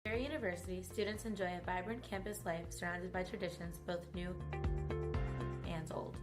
Here at University, students enjoy a vibrant campus life surrounded by traditions both new and old.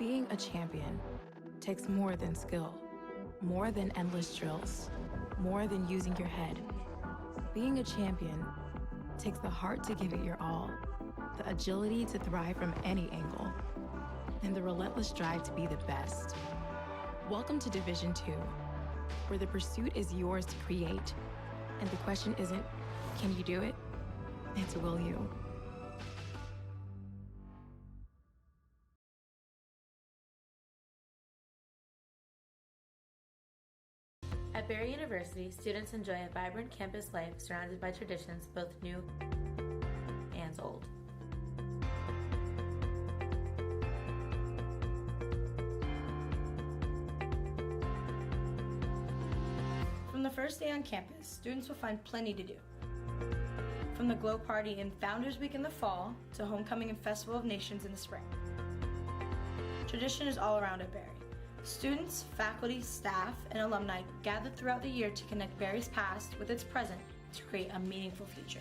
Being a champion takes more than skill, more than endless drills, more than using your head. Being a champion takes the heart to give it your all, the agility to thrive from any angle, and the relentless drive to be the best. Welcome to Division II, where the pursuit is yours to create, and the question isn't, can you do it? It's will you? At Barry University, students enjoy a vibrant campus life surrounded by traditions both new and old. From the first day on campus, students will find plenty to do. From the Glow Party and Founders Week in the fall to Homecoming and Festival of Nations in the spring. Tradition is all around at Barry. Students, faculty, staff, and alumni gather throughout the year to connect Barry's past with its present to create a meaningful future.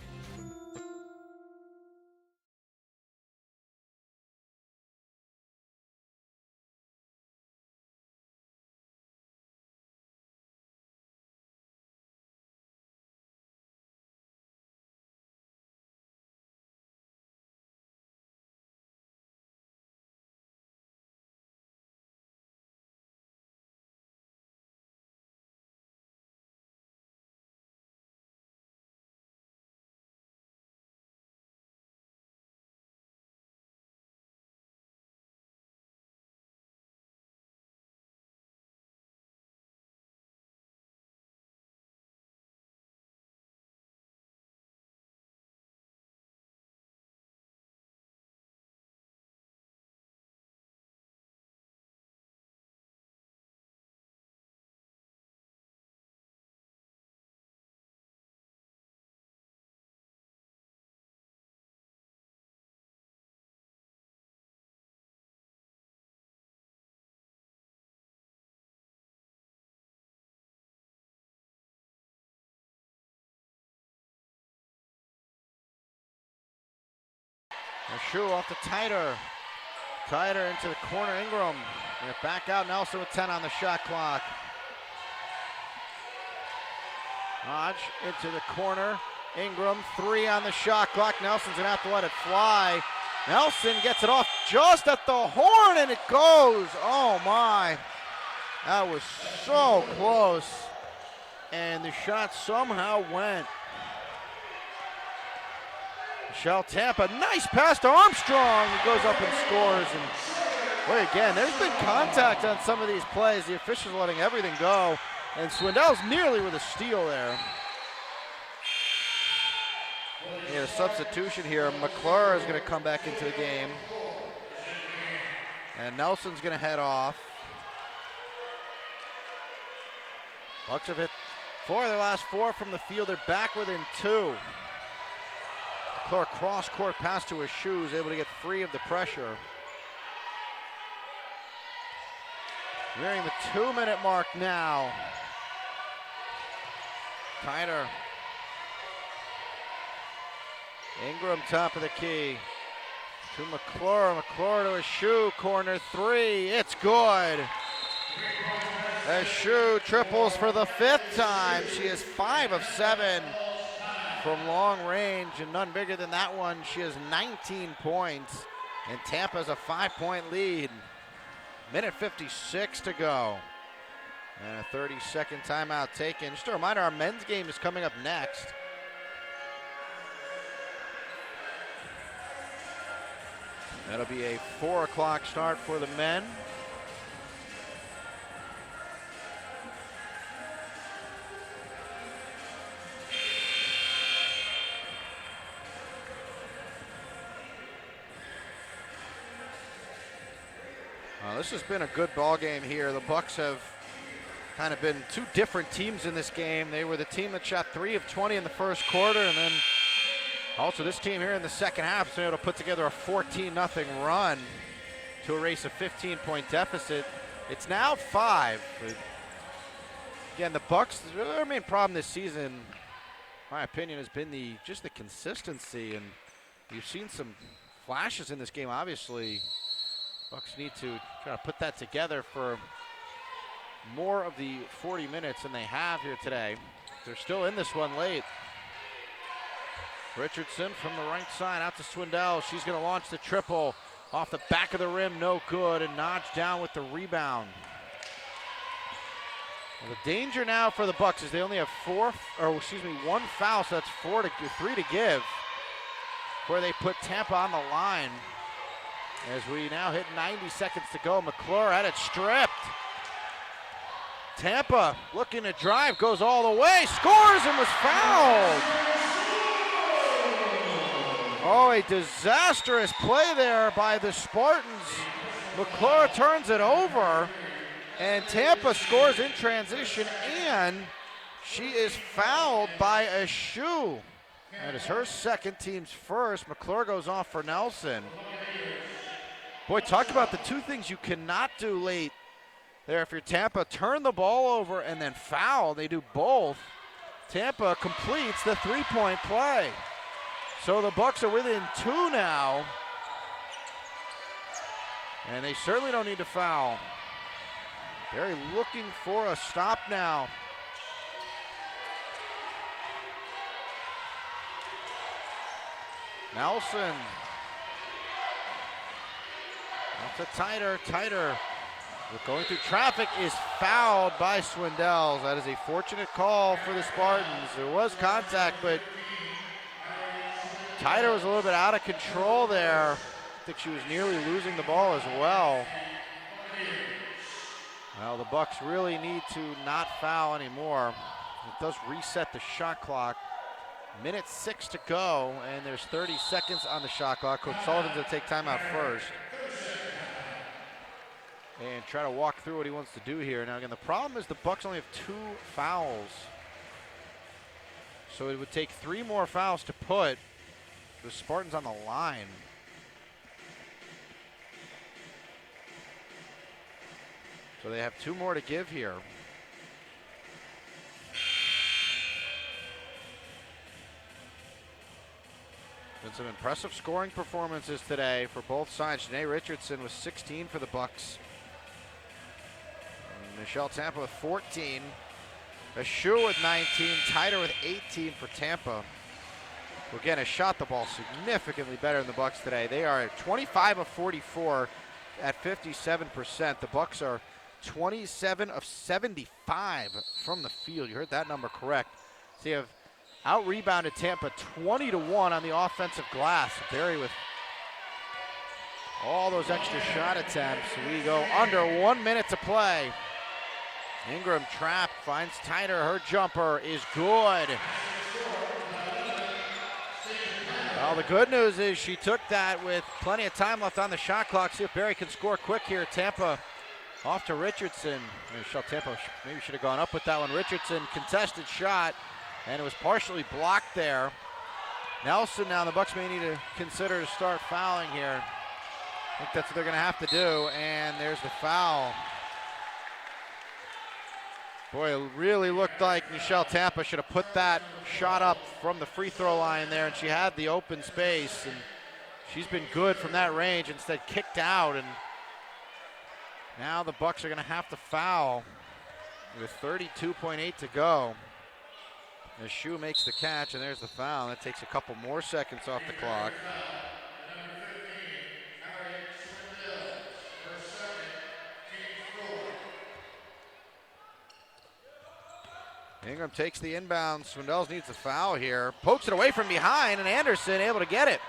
A shoe off the Tighter. Tighter into the corner, Ingram. Gonna back out, Nelson with 10 on the shot clock. Hodge into the corner. Ingram, 3 on the shot clock. Nelson's gonna have to let it fly. Nelson gets it off just at the horn and it goes. Oh my. That was so close. And the shot somehow went. Michelle Tampa, nice pass to Armstrong. He goes up and scores. And boy, again, there's been contact on some of these plays. The officials letting everything go. And Swindell's nearly with a steal there. He had a substitution here. McClure is going to come back into the game. And Nelson's going to head off. Bucks have hit 4 of their last 4 from the field. They're back within 2. McClure cross-court pass to his shoes, able to get free of the pressure. Nearing the 2-minute mark now. Tighter. Ingram top of the key. To McClure. McClure to a shoe. Corner 3. It's good. A shoe triples for the 5th time. She is 5 of 7 from long range, and none bigger than that one. She has 19 points, and Tampa's a 5-point lead. Minute 56 to go. And a 30-second timeout taken. Just a reminder, our men's game is coming up next. That'll be a 4 o'clock start for the men. This has been a good ball game here. The Bucks have kind of been 2 different teams in this game. They were the team that shot 3 of 20 in the first quarter, and then also this team here in the second half has been able to put together a 14-0 run to erase a 15-point deficit. It's now 5. But again, the Bucks, their main problem this season, in my opinion, has been just the consistency, and you've seen some flashes in this game, obviously. Bucks need to try to put that together for more of the 40 minutes than they have here today. They're still in this one late. Richardson from the right side out to Swindell. She's going to launch the triple off the back of the rim, no good, and notched down with the rebound. Well, the danger now for the Bucks is they only have one foul, so that's 3 to give, where they put Tampa on the line. As we now hit 90 seconds to go, McClure had it stripped. Tampa looking to drive, goes all the way, scores and was fouled. Oh, a disastrous play there by the Spartans. McClure turns it over, and Tampa scores in transition, and she is fouled by a shoe. That is her second, team's first. McClure goes off for Nelson. Boy, talk about the two things you cannot do late there. If you're Tampa, turn the ball over and then foul. They do both. Tampa completes the three-point play. So the Bucks are within 2 now. And they certainly don't need to foul. Barry looking for a stop now. Nelson. That's a tighter. Going through traffic is fouled by Swindell. That is a fortunate call for the Spartans. There was contact, but Tighter was a little bit out of control there. I think she was nearly losing the ball as well. Well, the Bucks really need to not foul anymore. It does reset the shot clock. Minute 6 to go, and there's 30 seconds on the shot clock. Coach Sullivan's going to take timeout first and try to walk through what he wants to do here. Now, again, the problem is the Bucks only have 2 fouls. So it would take 3 more fouls to put the Spartans on the line. So they have 2 more to give here. Been some impressive scoring performances today for both sides. Janae Richardson with 16 for the Bucks. And Michelle Tampa with 14. Ashu with 19. Tighter with 18 for Tampa. Who again has shot the ball significantly better than the Bucks today. They are at 25 of 44 at 57%. The Bucks are 27 of 75 from the field. You heard that number correct. So you have out-rebounded Tampa 20-1 on the offensive glass. Barry with all those extra shot attempts. We go under 1 minute to play. Ingram trapped, finds Tighter. Her jumper is good. Well, the good news is she took that with plenty of time left on the shot clock. See if Barry can score quick here. Tampa off to Richardson. Michelle Tampa maybe should have gone up with that one. Richardson, contested shot, and it was partially blocked there. Nelson now, the Bucks may need to consider to start fouling here. I think that's what they're going to have to do, and there's the foul. Boy, it really looked like Michelle Tampa should have put that shot up from the free throw line there, and she had the open space, and she's been good from that range. Instead, kicked out, and now the Bucks are going to have to foul with 32.8 to go. Ashu makes the catch, and there's the foul. That takes a couple more seconds off the clock. Ingram takes the inbound. Swindell needs a foul here. Pokes it away from behind, and Anderson able to get it.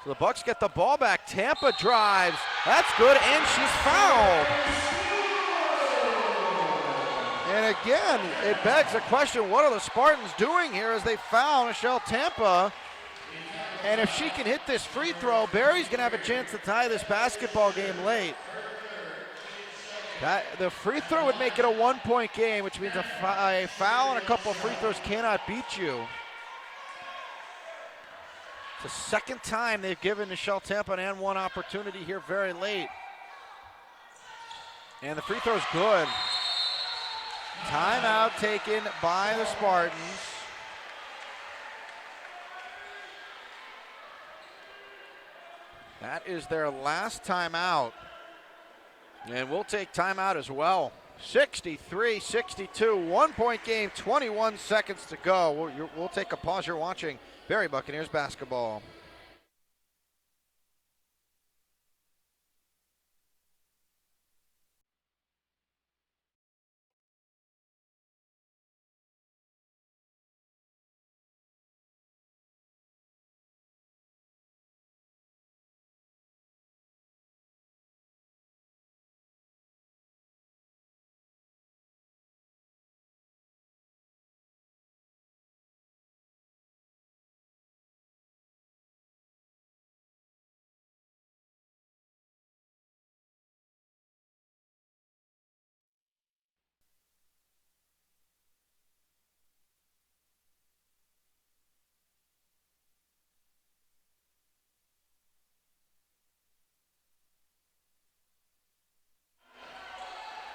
So the Bucks get the ball back. Tampa drives. That's good, and she's fouled. And again, it begs the question, what are the Spartans doing here as they foul Michelle Tampa? And if she can hit this free throw, Barry's going to have a chance to tie this basketball game late. The free throw would make it a 1-point game, which means a foul and a couple of free throws cannot beat you. It's the second time they've given Michelle Tampa an and one opportunity here very late. And the free throw is good. Timeout taken by the Spartans. That is their last timeout. And we'll take timeout as well. 63-62, 1-point game, 21 seconds to go. We'll take a pause. You're watching Berry Buccaneers basketball.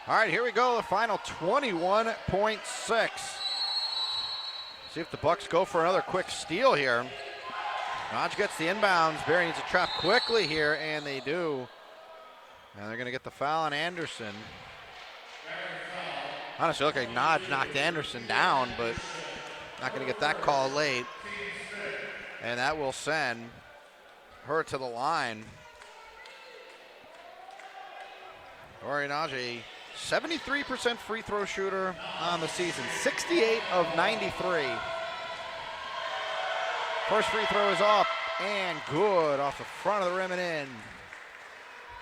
All right, here we go, the final 21.6. See if the Bucks go for another quick steal here. Naj gets the inbounds. Berry needs to trap quickly here, and they do. And they're going to get the foul on Anderson. Honestly, look like Naj knocked Anderson down, but not going to get that call late. And that will send her to the line. Ori Najee, 73% free throw shooter on the season, 68 of 93. First free throw is up and good off the front of the rim and in.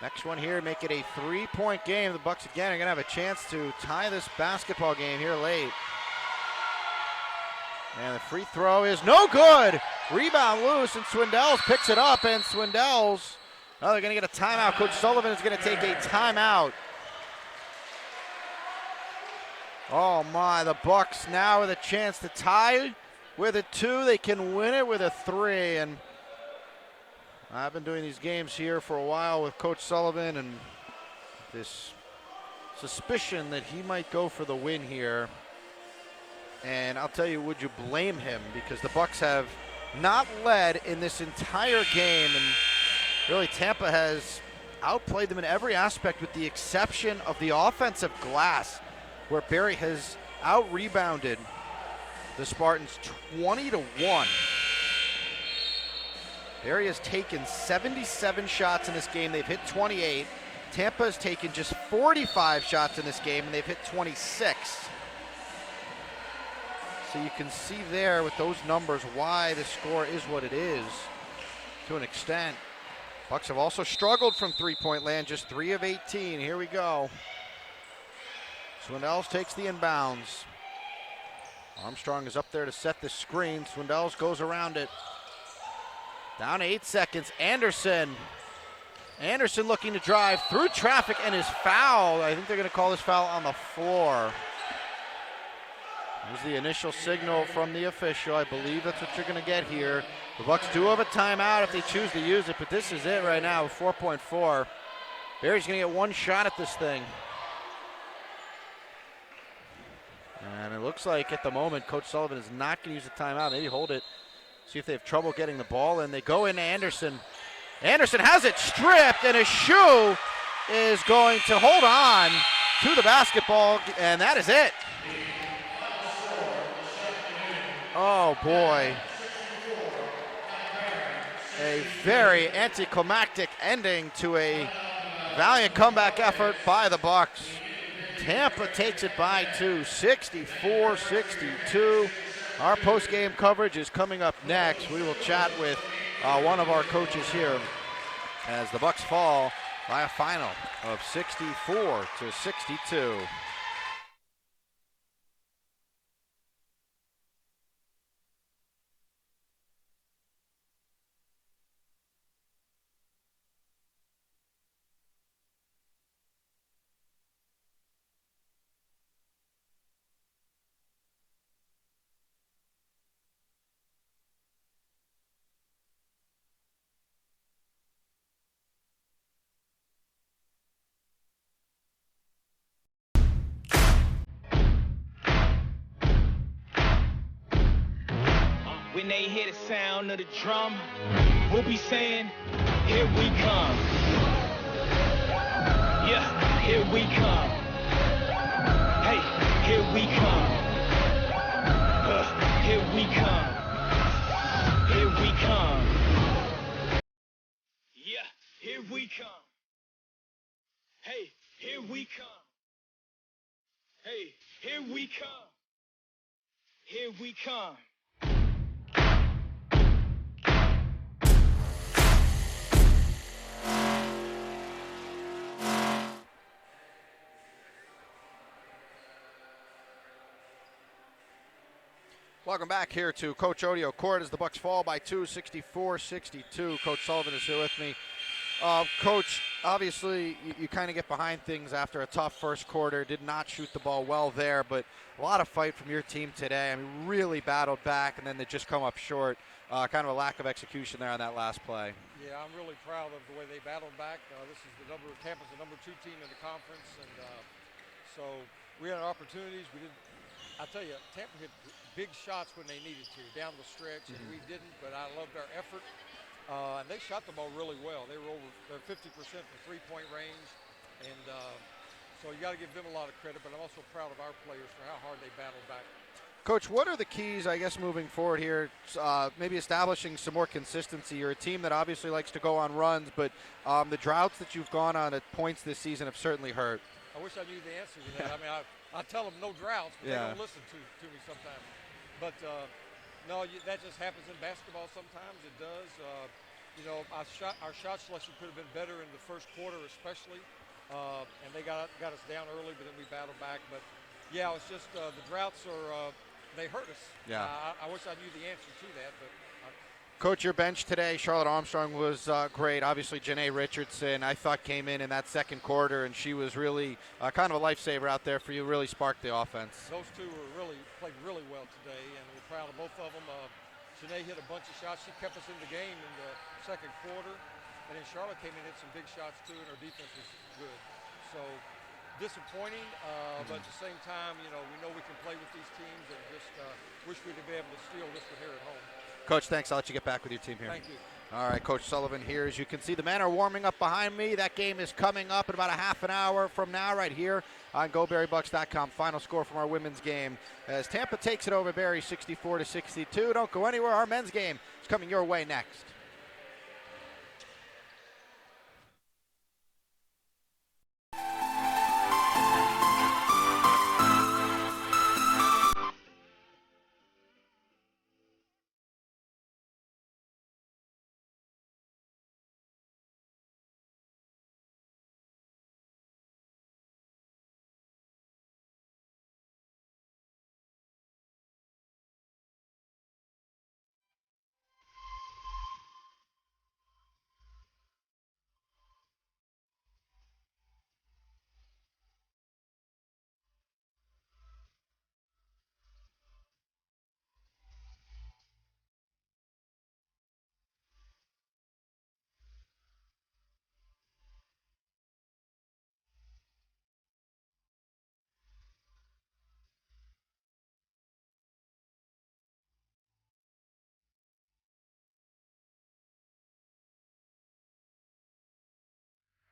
Next one here, make it a 3-point game. The Bucks again are going to have a chance to tie this basketball game here late. And the free throw is no good. Rebound loose, and Swindells picks it up, and Swindells, oh, they're going to get a timeout. Coach Sullivan is going to take a timeout. Oh my, the Bucks now with a chance to tie with a 2. They can win it with a 3. And I've been doing these games here for a while with Coach Sullivan, and this suspicion that he might go for the win here. And I'll tell you, would you blame him? Because the Bucks have not led in this entire game, and really Tampa has outplayed them in every aspect with the exception of the offensive glass, where Berry has out-rebounded the Spartans 20-1. Berry has taken 77 shots in this game. They've hit 28. Tampa has taken just 45 shots in this game, and they've hit 26. So you can see there with those numbers why the score is what it is to an extent. Bucks have also struggled from three-point land, just 3 of 18. Here we go. Swindells takes the inbounds. Armstrong is up there to set the screen. Swindells goes around it. Down to 8 seconds. Anderson looking to drive through traffic and is fouled. I think they're going to call this foul on the floor. There's the initial signal from the official. I believe that's what you're going to get here. The Bucks do have a timeout if they choose to use it, but this is it right now with 4.4. Berry's going to get one shot at this thing. And it looks like at the moment Coach Sullivan is not going to use the timeout. Maybe hold it, see if they have trouble getting the ball. And they go into Anderson. Anderson has it stripped, and his shoe is going to hold on to the basketball, and that is it. Oh boy. A very anticlimactic ending to a valiant comeback effort by the Bucks. Tampa takes it by 2, 64-62. Our post-game coverage is coming up next. We will chat with one of our coaches here as the Bucks fall by a final of 64-62. When they hear the sound of the drum, we'll be saying, here we come. Yeah. we come. Hey, here we come. Here we come. Here we come. Yeah, here we come. Hey, here we come. Hey, here we come. Here we come. Welcome back here to Coach Odio Court as the Bucks fall by 2, 64-62. Coach Sullivan is here with me. Coach, obviously you kind of get behind things after a tough first quarter. Did not shoot the ball well there, but a lot of fight from your team today. I mean, really battled back, and then they just come up short. Kind of a lack of execution there on that last play. Yeah, I'm really proud of the way they battled back. This is Tampa's the number 2 team in the conference, and so we had opportunities. We didn't. I tell you, Tampa hit big shots when they needed to down the stretch, and we didn't. But I loved our effort. And they shot the ball really well. They were over 50% for three-point range, and so you got to give them a lot of credit. But I'm also proud of our players for how hard they battled back. Coach, what are the keys, I guess, moving forward here? Maybe establishing some more consistency. You're a team that obviously likes to go on runs, but the droughts that you've gone on at points this season have certainly hurt. I wish I knew the answer to that. I mean, I tell them no droughts, but they don't listen to me sometimes. But no, that just happens in basketball sometimes. It does. You know, our shot selection could have been better in the first quarter especially, and they got us down early, but then we battled back. But, yeah, it's just the droughts they hurt us. Yeah. I wish I knew the answer to that. But Coach, your bench today, Charlotte Armstrong was great. Obviously, Janae Richardson, I thought, came in that second quarter, and she was really kind of a lifesaver out there for you, really sparked the offense. Those two played really well today, and we're proud of both of them. Janae hit a bunch of shots. She kept us in the game in the second quarter, and then Charlotte came in and hit some big shots, too, and her defense was good. So disappointing, but at the same time, you know we can play with these teams, and just wish we'd be able to steal this one here at home. Coach, thanks. I'll let you get back with your team here. Thank you. All right, Coach Sullivan here. As you can see, the men are warming up behind me. That game is coming up in about a half an hour from now right here on GoBerryBucks.com. Final score from our women's game as Tampa takes it over Barry 64-62. Don't go anywhere. Our men's game is coming your way next.